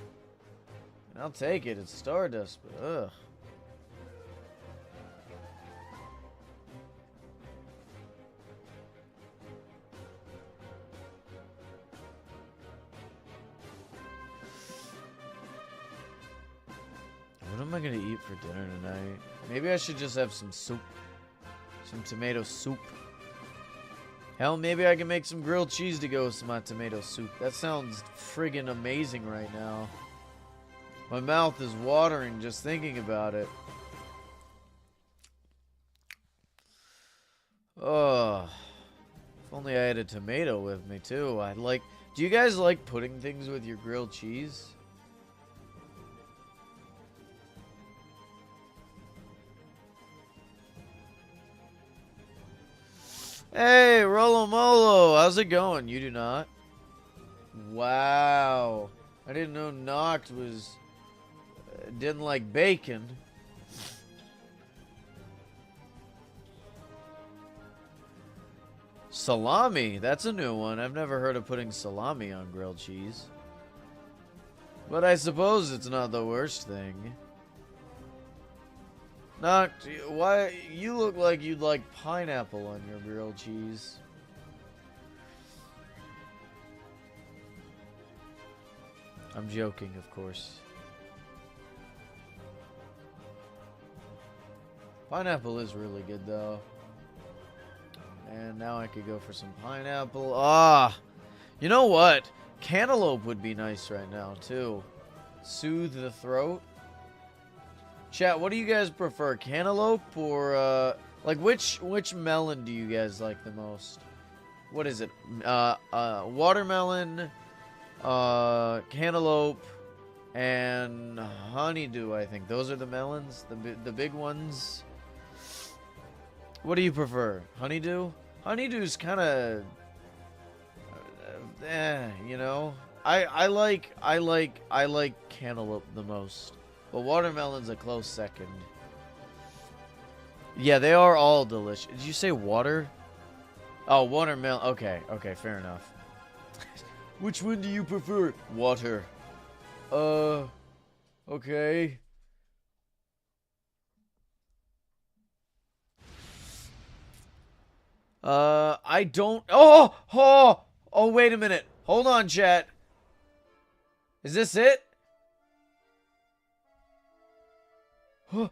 I'll take it. It's Stardust, but ugh. What am I gonna eat for dinner tonight? Maybe I should just have some soup. Some tomato soup. Hell, maybe I can make some grilled cheese to go with my tomato soup. That sounds friggin' amazing right now. My mouth is watering just thinking about it. Oh, if only I had a tomato with me too. Do you guys like putting things with your grilled cheese? Hey, Rolo Molo, how's it going? You do not? Wow. I didn't know Noct was... didn't like bacon. Salami, that's a new one. I've never heard of putting salami on grilled cheese. But I suppose it's not the worst thing. Noct, why you look like you'd like pineapple on your grilled cheese? I'm joking, of course. Pineapple is really good, though. And now I could go for some pineapple. Ah! You know what? Cantaloupe would be nice right now, too. Soothe the throat. Chat, what do you guys prefer? Cantaloupe or, like, which melon do you guys like the most? what is it? Watermelon, cantaloupe, and honeydew, I think. Those are the melons, the big ones. What do you prefer? Honeydew? Honeydew's kind of you know. I like cantaloupe the most. But watermelon's a close second. Yeah, they are all delicious. Did you say water? Oh, watermelon. Okay, fair enough. Which one do you prefer? Water. Okay. I don't. Oh, wait a minute. Hold on, chat. Is this it? Huh.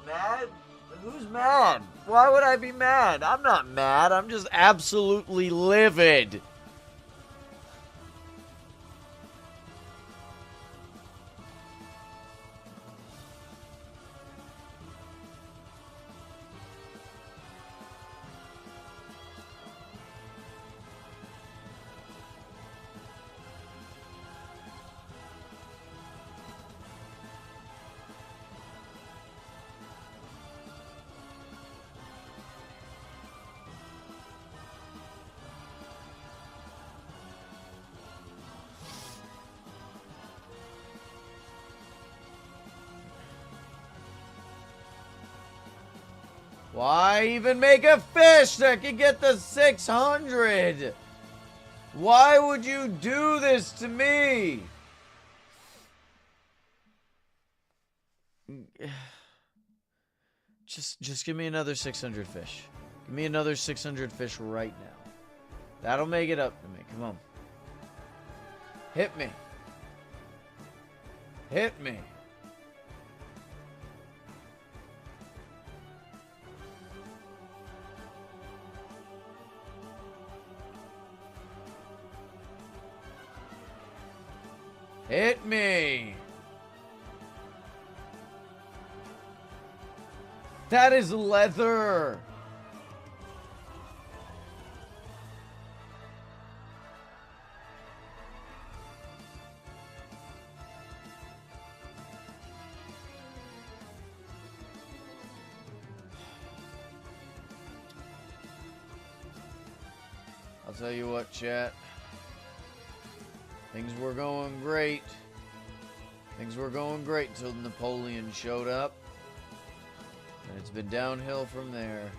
Mad? Who's mad? Why would I be mad? I'm not mad. I'm just absolutely livid. Why even make a fish that can get the 600? Why would you do this to me? Just give me another 600 fish. Give me another 600 fish right now. That'll make it up to me. Come on. Hit me. Hit me. Hit me! That is leather! I'll tell you what, chat. Things were going great. Things were going great until Napoleon showed up. And it's been downhill from there.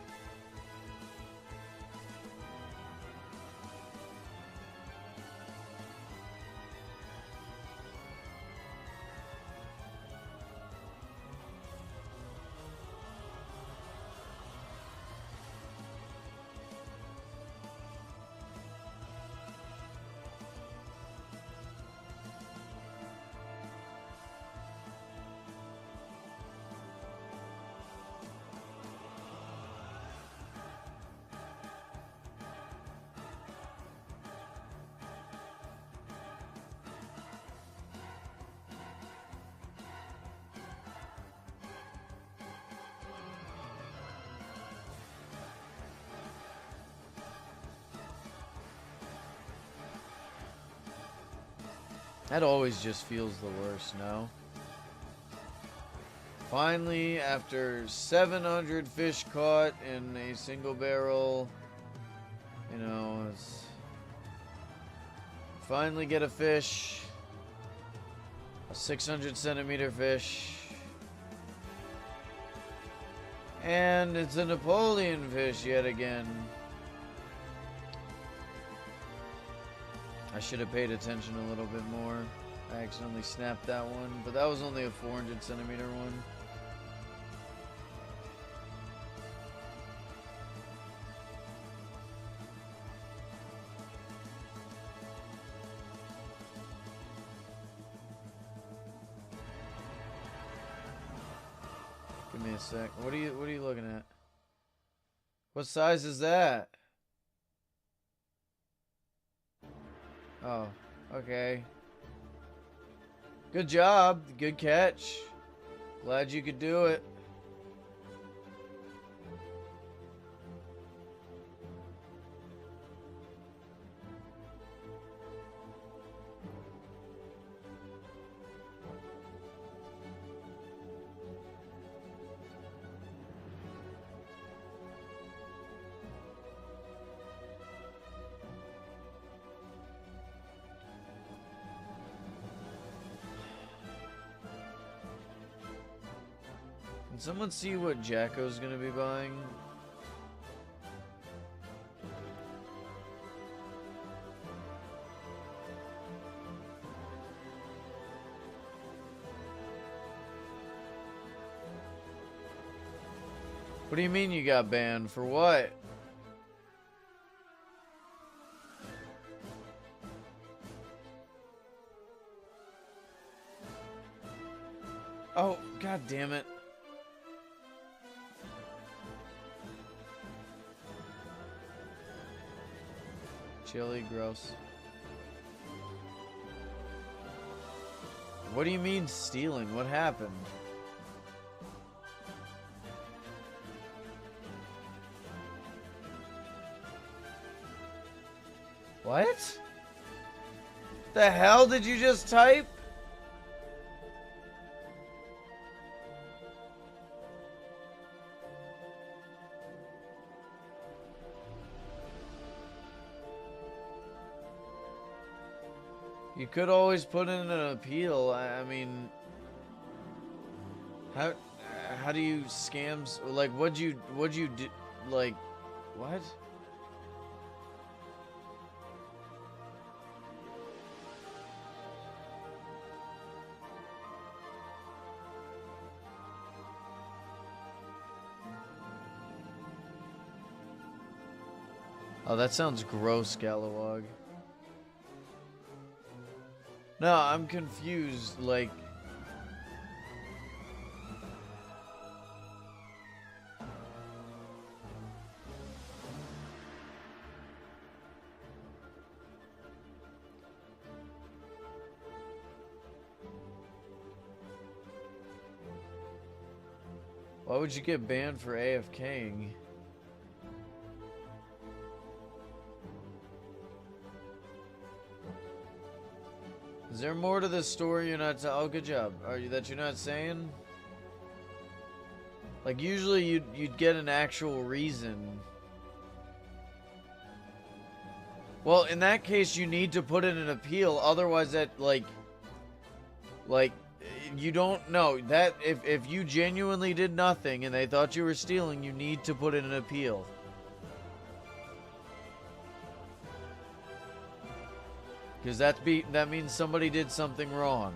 That always just feels the worst, no? Finally, after 700 fish caught in a single barrel, you know, it's finally get a fish, a 600 centimeter fish, and it's a Napoleon fish yet again. I should have paid attention a little bit more. I accidentally snapped that one, but that was only a 400 centimeter one. Give me a sec. What are you looking at? What size is that? Oh, okay. Good job. Good catch. Glad you could do it. Can someone see what Jacko's gonna be buying? What do you mean you got banned? For what? Oh, god damn it. Chili, gross. What do you mean stealing? What happened? What? The hell did you just type? You could always put in an appeal. I mean, how do you scams? Like, what'd you do? Like, what? Oh, that sounds gross, Galawag. No, I'm confused, like... Why would you get banned for AFKing? Is there more to this story you're not oh, good job. That you're not saying? Like, usually you'd get an actual reason. Well, in that case, you need to put in an appeal. Otherwise, that, like, you don't know. That, if you genuinely did nothing and they thought you were stealing, you need to put in an appeal. Because that means somebody did something wrong.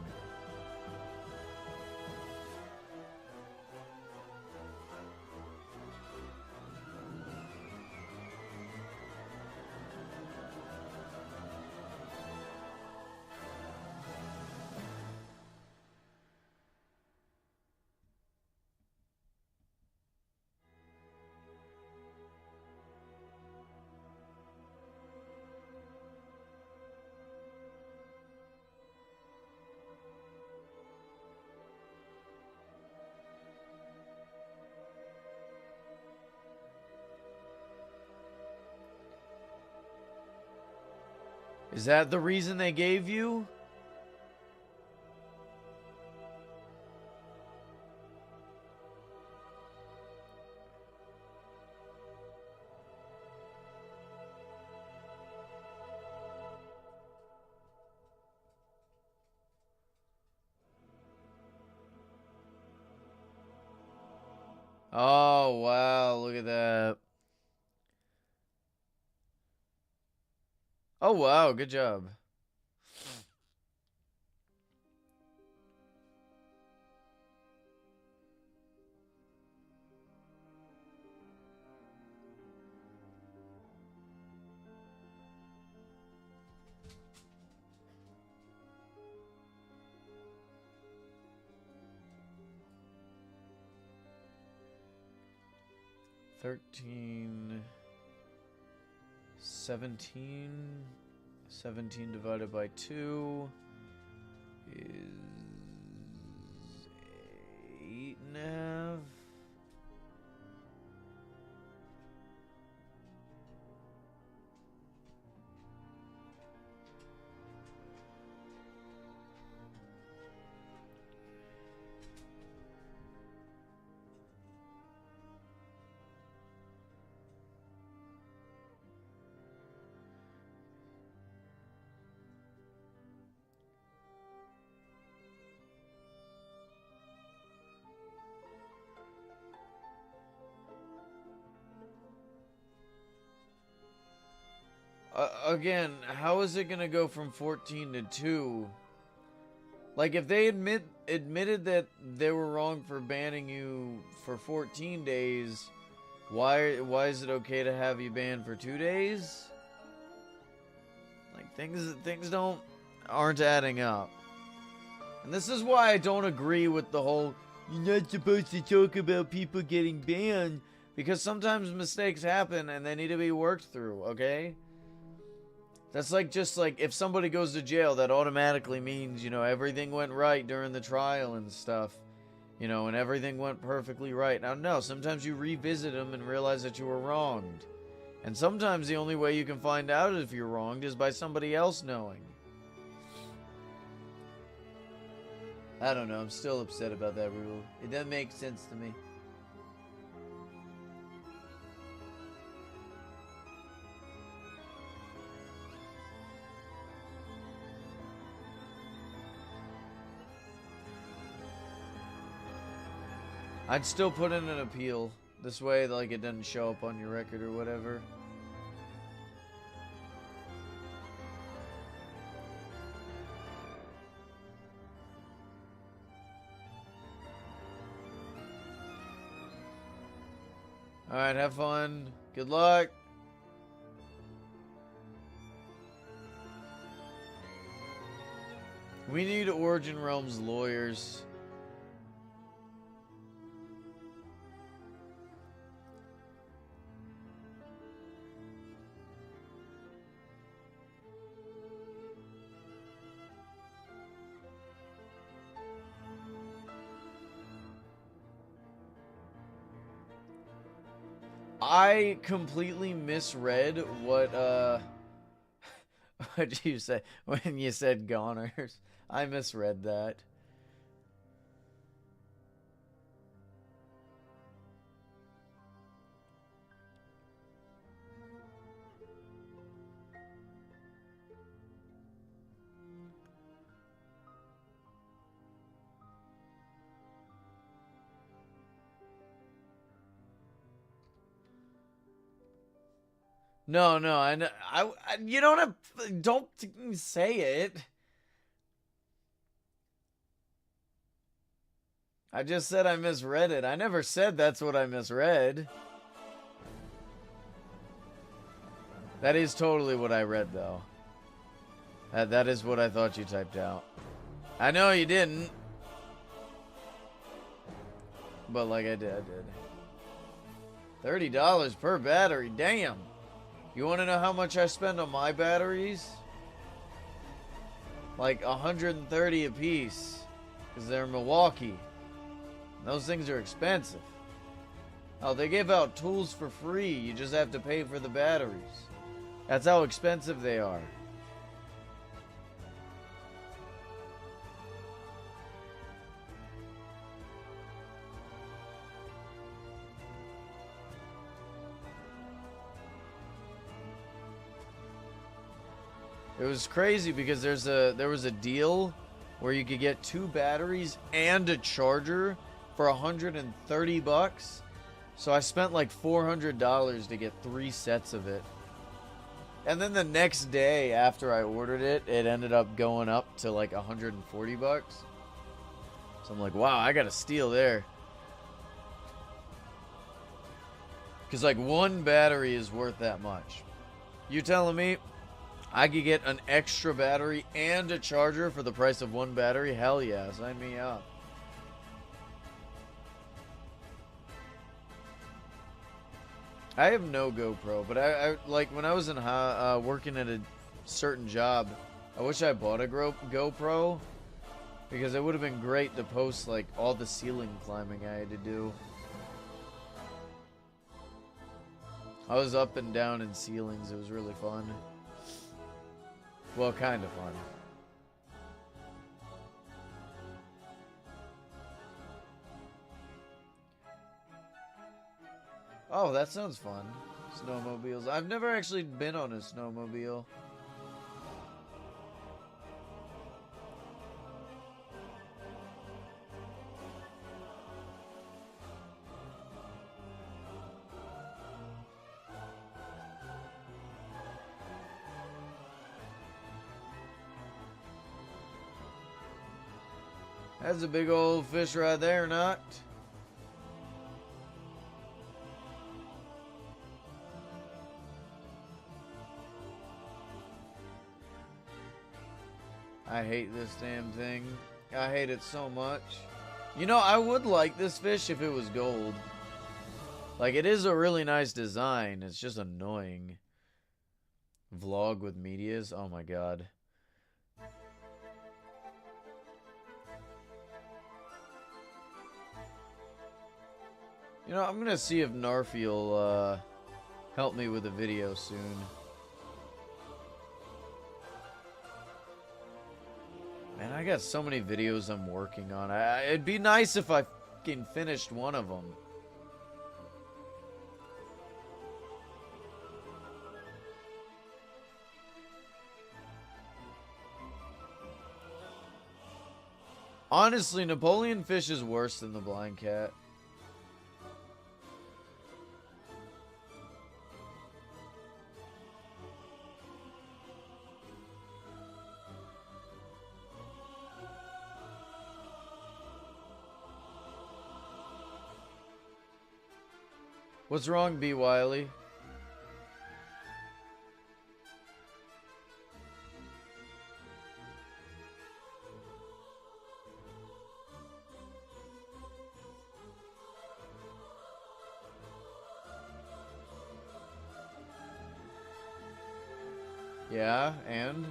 Is that the reason they gave you? Oh, wow. Look at that. Oh, wow. Good job. $13, $17. 17 divided by 2 is 8.5. Again, how is it gonna go from 14 to 2? Like, if they admitted that they were wrong for banning you for 14 days, why is it okay to have you banned for 2 days? Like, things aren't adding up. And this is why I don't agree with the whole you're not supposed to talk about people getting banned, because sometimes mistakes happen and they need to be worked through, okay? That's like, just like, if somebody goes to jail, that automatically means, you know, everything went right during the trial and stuff. You know, and everything went perfectly right. Now, no, sometimes you revisit them and realize that you were wronged. And sometimes the only way you can find out if you're wronged is by somebody else knowing. I don't know, I'm still upset about that rule. It doesn't make sense to me. I'd still put in an appeal. This way, like, it doesn't show up on your record or whatever. Alright, have fun. Good luck. We need Origin Realms lawyers. I completely misread what did you say when you said goners? I misread that. No, I know. You don't say it. I just said I misread it. I never said that's what I misread. That is totally what I read, though. That is what I thought you typed out. I know you didn't. But like I did. $30 per battery, damn. You want to know how much I spend on my batteries? Like 130 a piece. Because they're Milwaukee. Those things are expensive. Oh, they give out tools for free. You just have to pay for the batteries. That's how expensive they are. It was crazy because there was a deal where you could get 2 batteries and a charger for $130. So I spent like $400 to get 3 sets of it. And then the next day after I ordered it, it ended up going up to like 140 bucks. So I'm like, wow, I got a steal there. Because like one battery is worth that much. You telling me I could get an extra battery and a charger for the price of one battery? Hell yeah, sign me up. I have no GoPro, but I like when I was in working at a certain job, I wish I bought a GoPro because it would have been great to post like all the ceiling climbing I had to do. I was up and down in ceilings. It was really fun. Well, kind of fun. Oh, that sounds fun. Snowmobiles. I've never actually been on a snowmobile. That's a big old fish right there, not? I hate this damn thing. I hate it so much. You know, I would like this fish if it was gold. Like, it is a really nice design. It's just annoying. Vlog with medias? Oh my god. You know, I'm gonna see if Narfi will help me with a video soon. Man, I got so many videos I'm working on. It'd be nice if I fucking finished one of them. Honestly, Napoleon Fish is worse than the Blind Cat. What's wrong, B. Wiley? Yeah, and?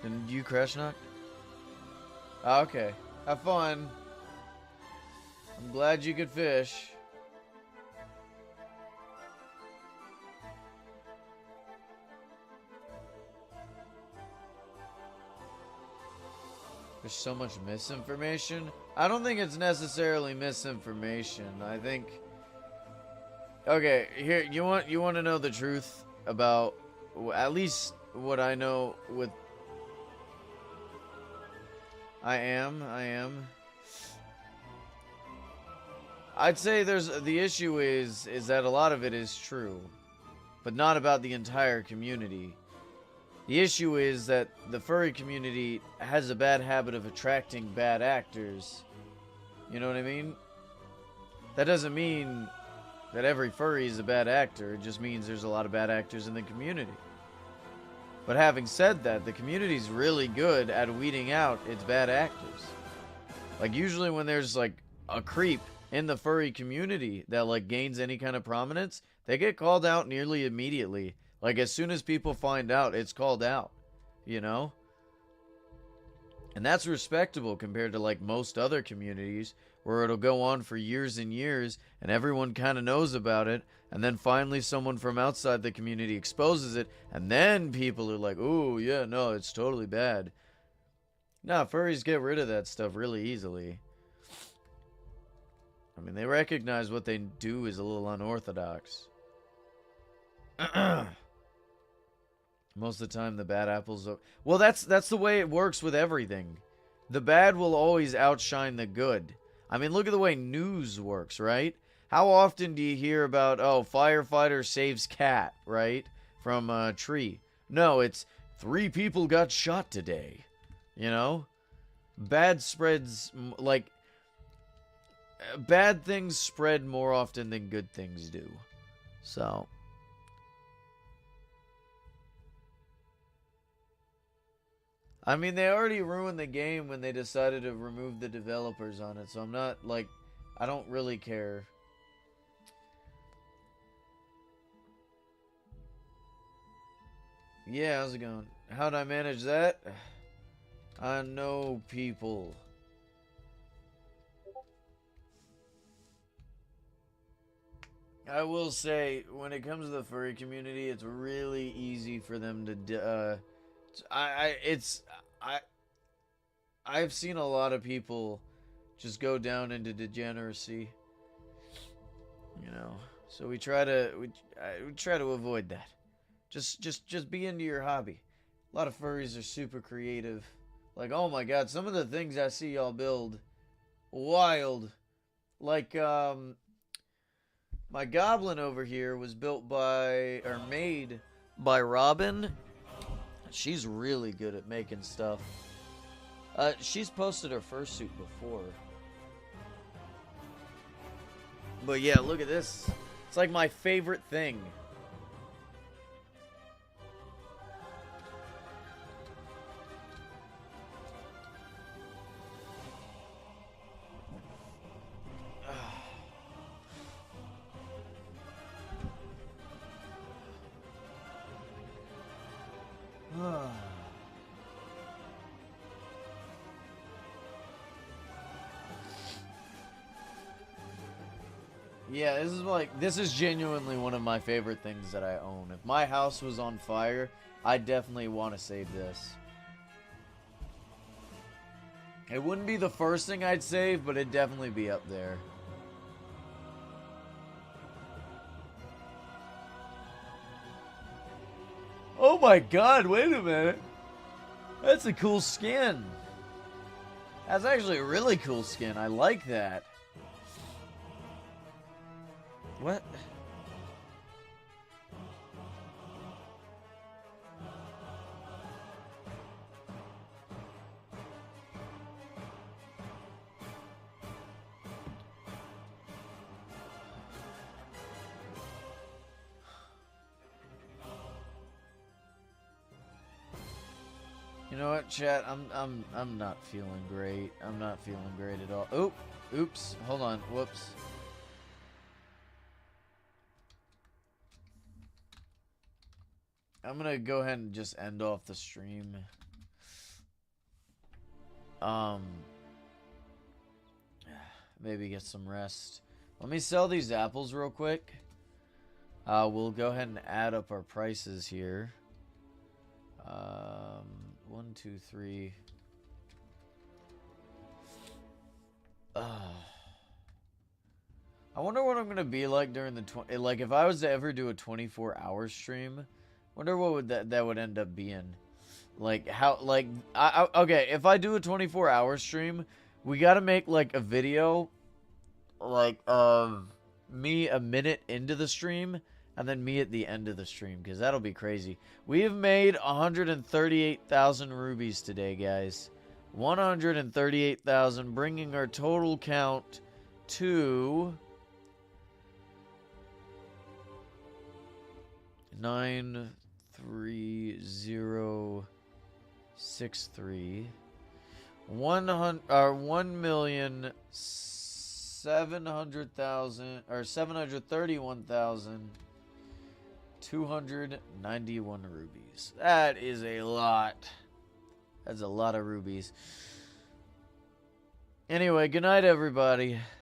Did you crash knock? Oh, okay. Have fun. I'm glad you could fish. There's so much misinformation. I don't think it's necessarily misinformation. I think... Okay, here, you want to know the truth about... At least what I know with... I am. I'd say the issue is that a lot of it is true, but not about the entire community. The issue is that the furry community has a bad habit of attracting bad actors. You know what I mean? That doesn't mean that every furry is a bad actor. It just means there's a lot of bad actors in the community. But having said that, the community's really good at weeding out its bad actors. Like, usually when there's, like, a creep in the furry community that, like, gains any kind of prominence, they get called out nearly immediately. Like, as soon as people find out, it's called out. You know? And that's respectable compared to, like, most other communities where it'll go on for years and years, and everyone kind of knows about it, and then finally someone from outside the community exposes it, and then people are like, "Oh, yeah, no, it's totally bad." Nah, furries get rid of that stuff really easily. I mean, they recognize what they do is a little unorthodox. Most of the time, the bad apples are... Well, that's the way it works with everything. The bad will always outshine the good. I mean, look at the way news works, right? How often do you hear about, oh, firefighter saves cat, right? From a tree. No, it's 3 people got shot today. You know? Bad spreads, like... Bad things spread more often than good things do. So... I mean, they already ruined the game when they decided to remove the developers on it, so I'm not, like, I don't really care. Yeah, how's it going? How'd I manage that? I know people. I will say, when it comes to the furry community, it's really easy for them to, I've seen a lot of people just go down into degeneracy, you know. So we try to avoid that. Just be into your hobby. A lot of furries are super creative. Like, oh my god, some of the things I see y'all build, wild. Like my goblin over here was made by Robin. She's really good at making stuff. She's posted her fursuit before. But yeah, look at this. It's like my favorite thing. Yeah, this is genuinely one of my favorite things that I own. If my house was on fire, I definitely want to save this. It wouldn't be the first thing I'd save, but it'd definitely be up there. Oh my god, wait a minute. That's a cool skin. That's actually a really cool skin. I like that. What? You know what, chat? I'm not feeling great. I'm not feeling great at all. Oh, oops. Hold on. Whoops. I'm gonna go ahead and just end off the stream. Maybe get some rest. Let me sell these apples real quick. We'll go ahead and add up our prices here. 1, 2, 3. I wonder what I'm gonna be like during the like if I was to ever do a 24-hour stream. Wonder what would that would end up being. Like how like okay, if I do a 24-hour stream, we got to make like a video like of me a minute into the stream and then me at the end of the stream, because that'll be crazy. We have made 138,000 rubies today, guys. 138,000, bringing our total count to 93063. 1,700,000 or 731,291 rubies. That is a lot. That's a lot of rubies. Anyway, good night, everybody.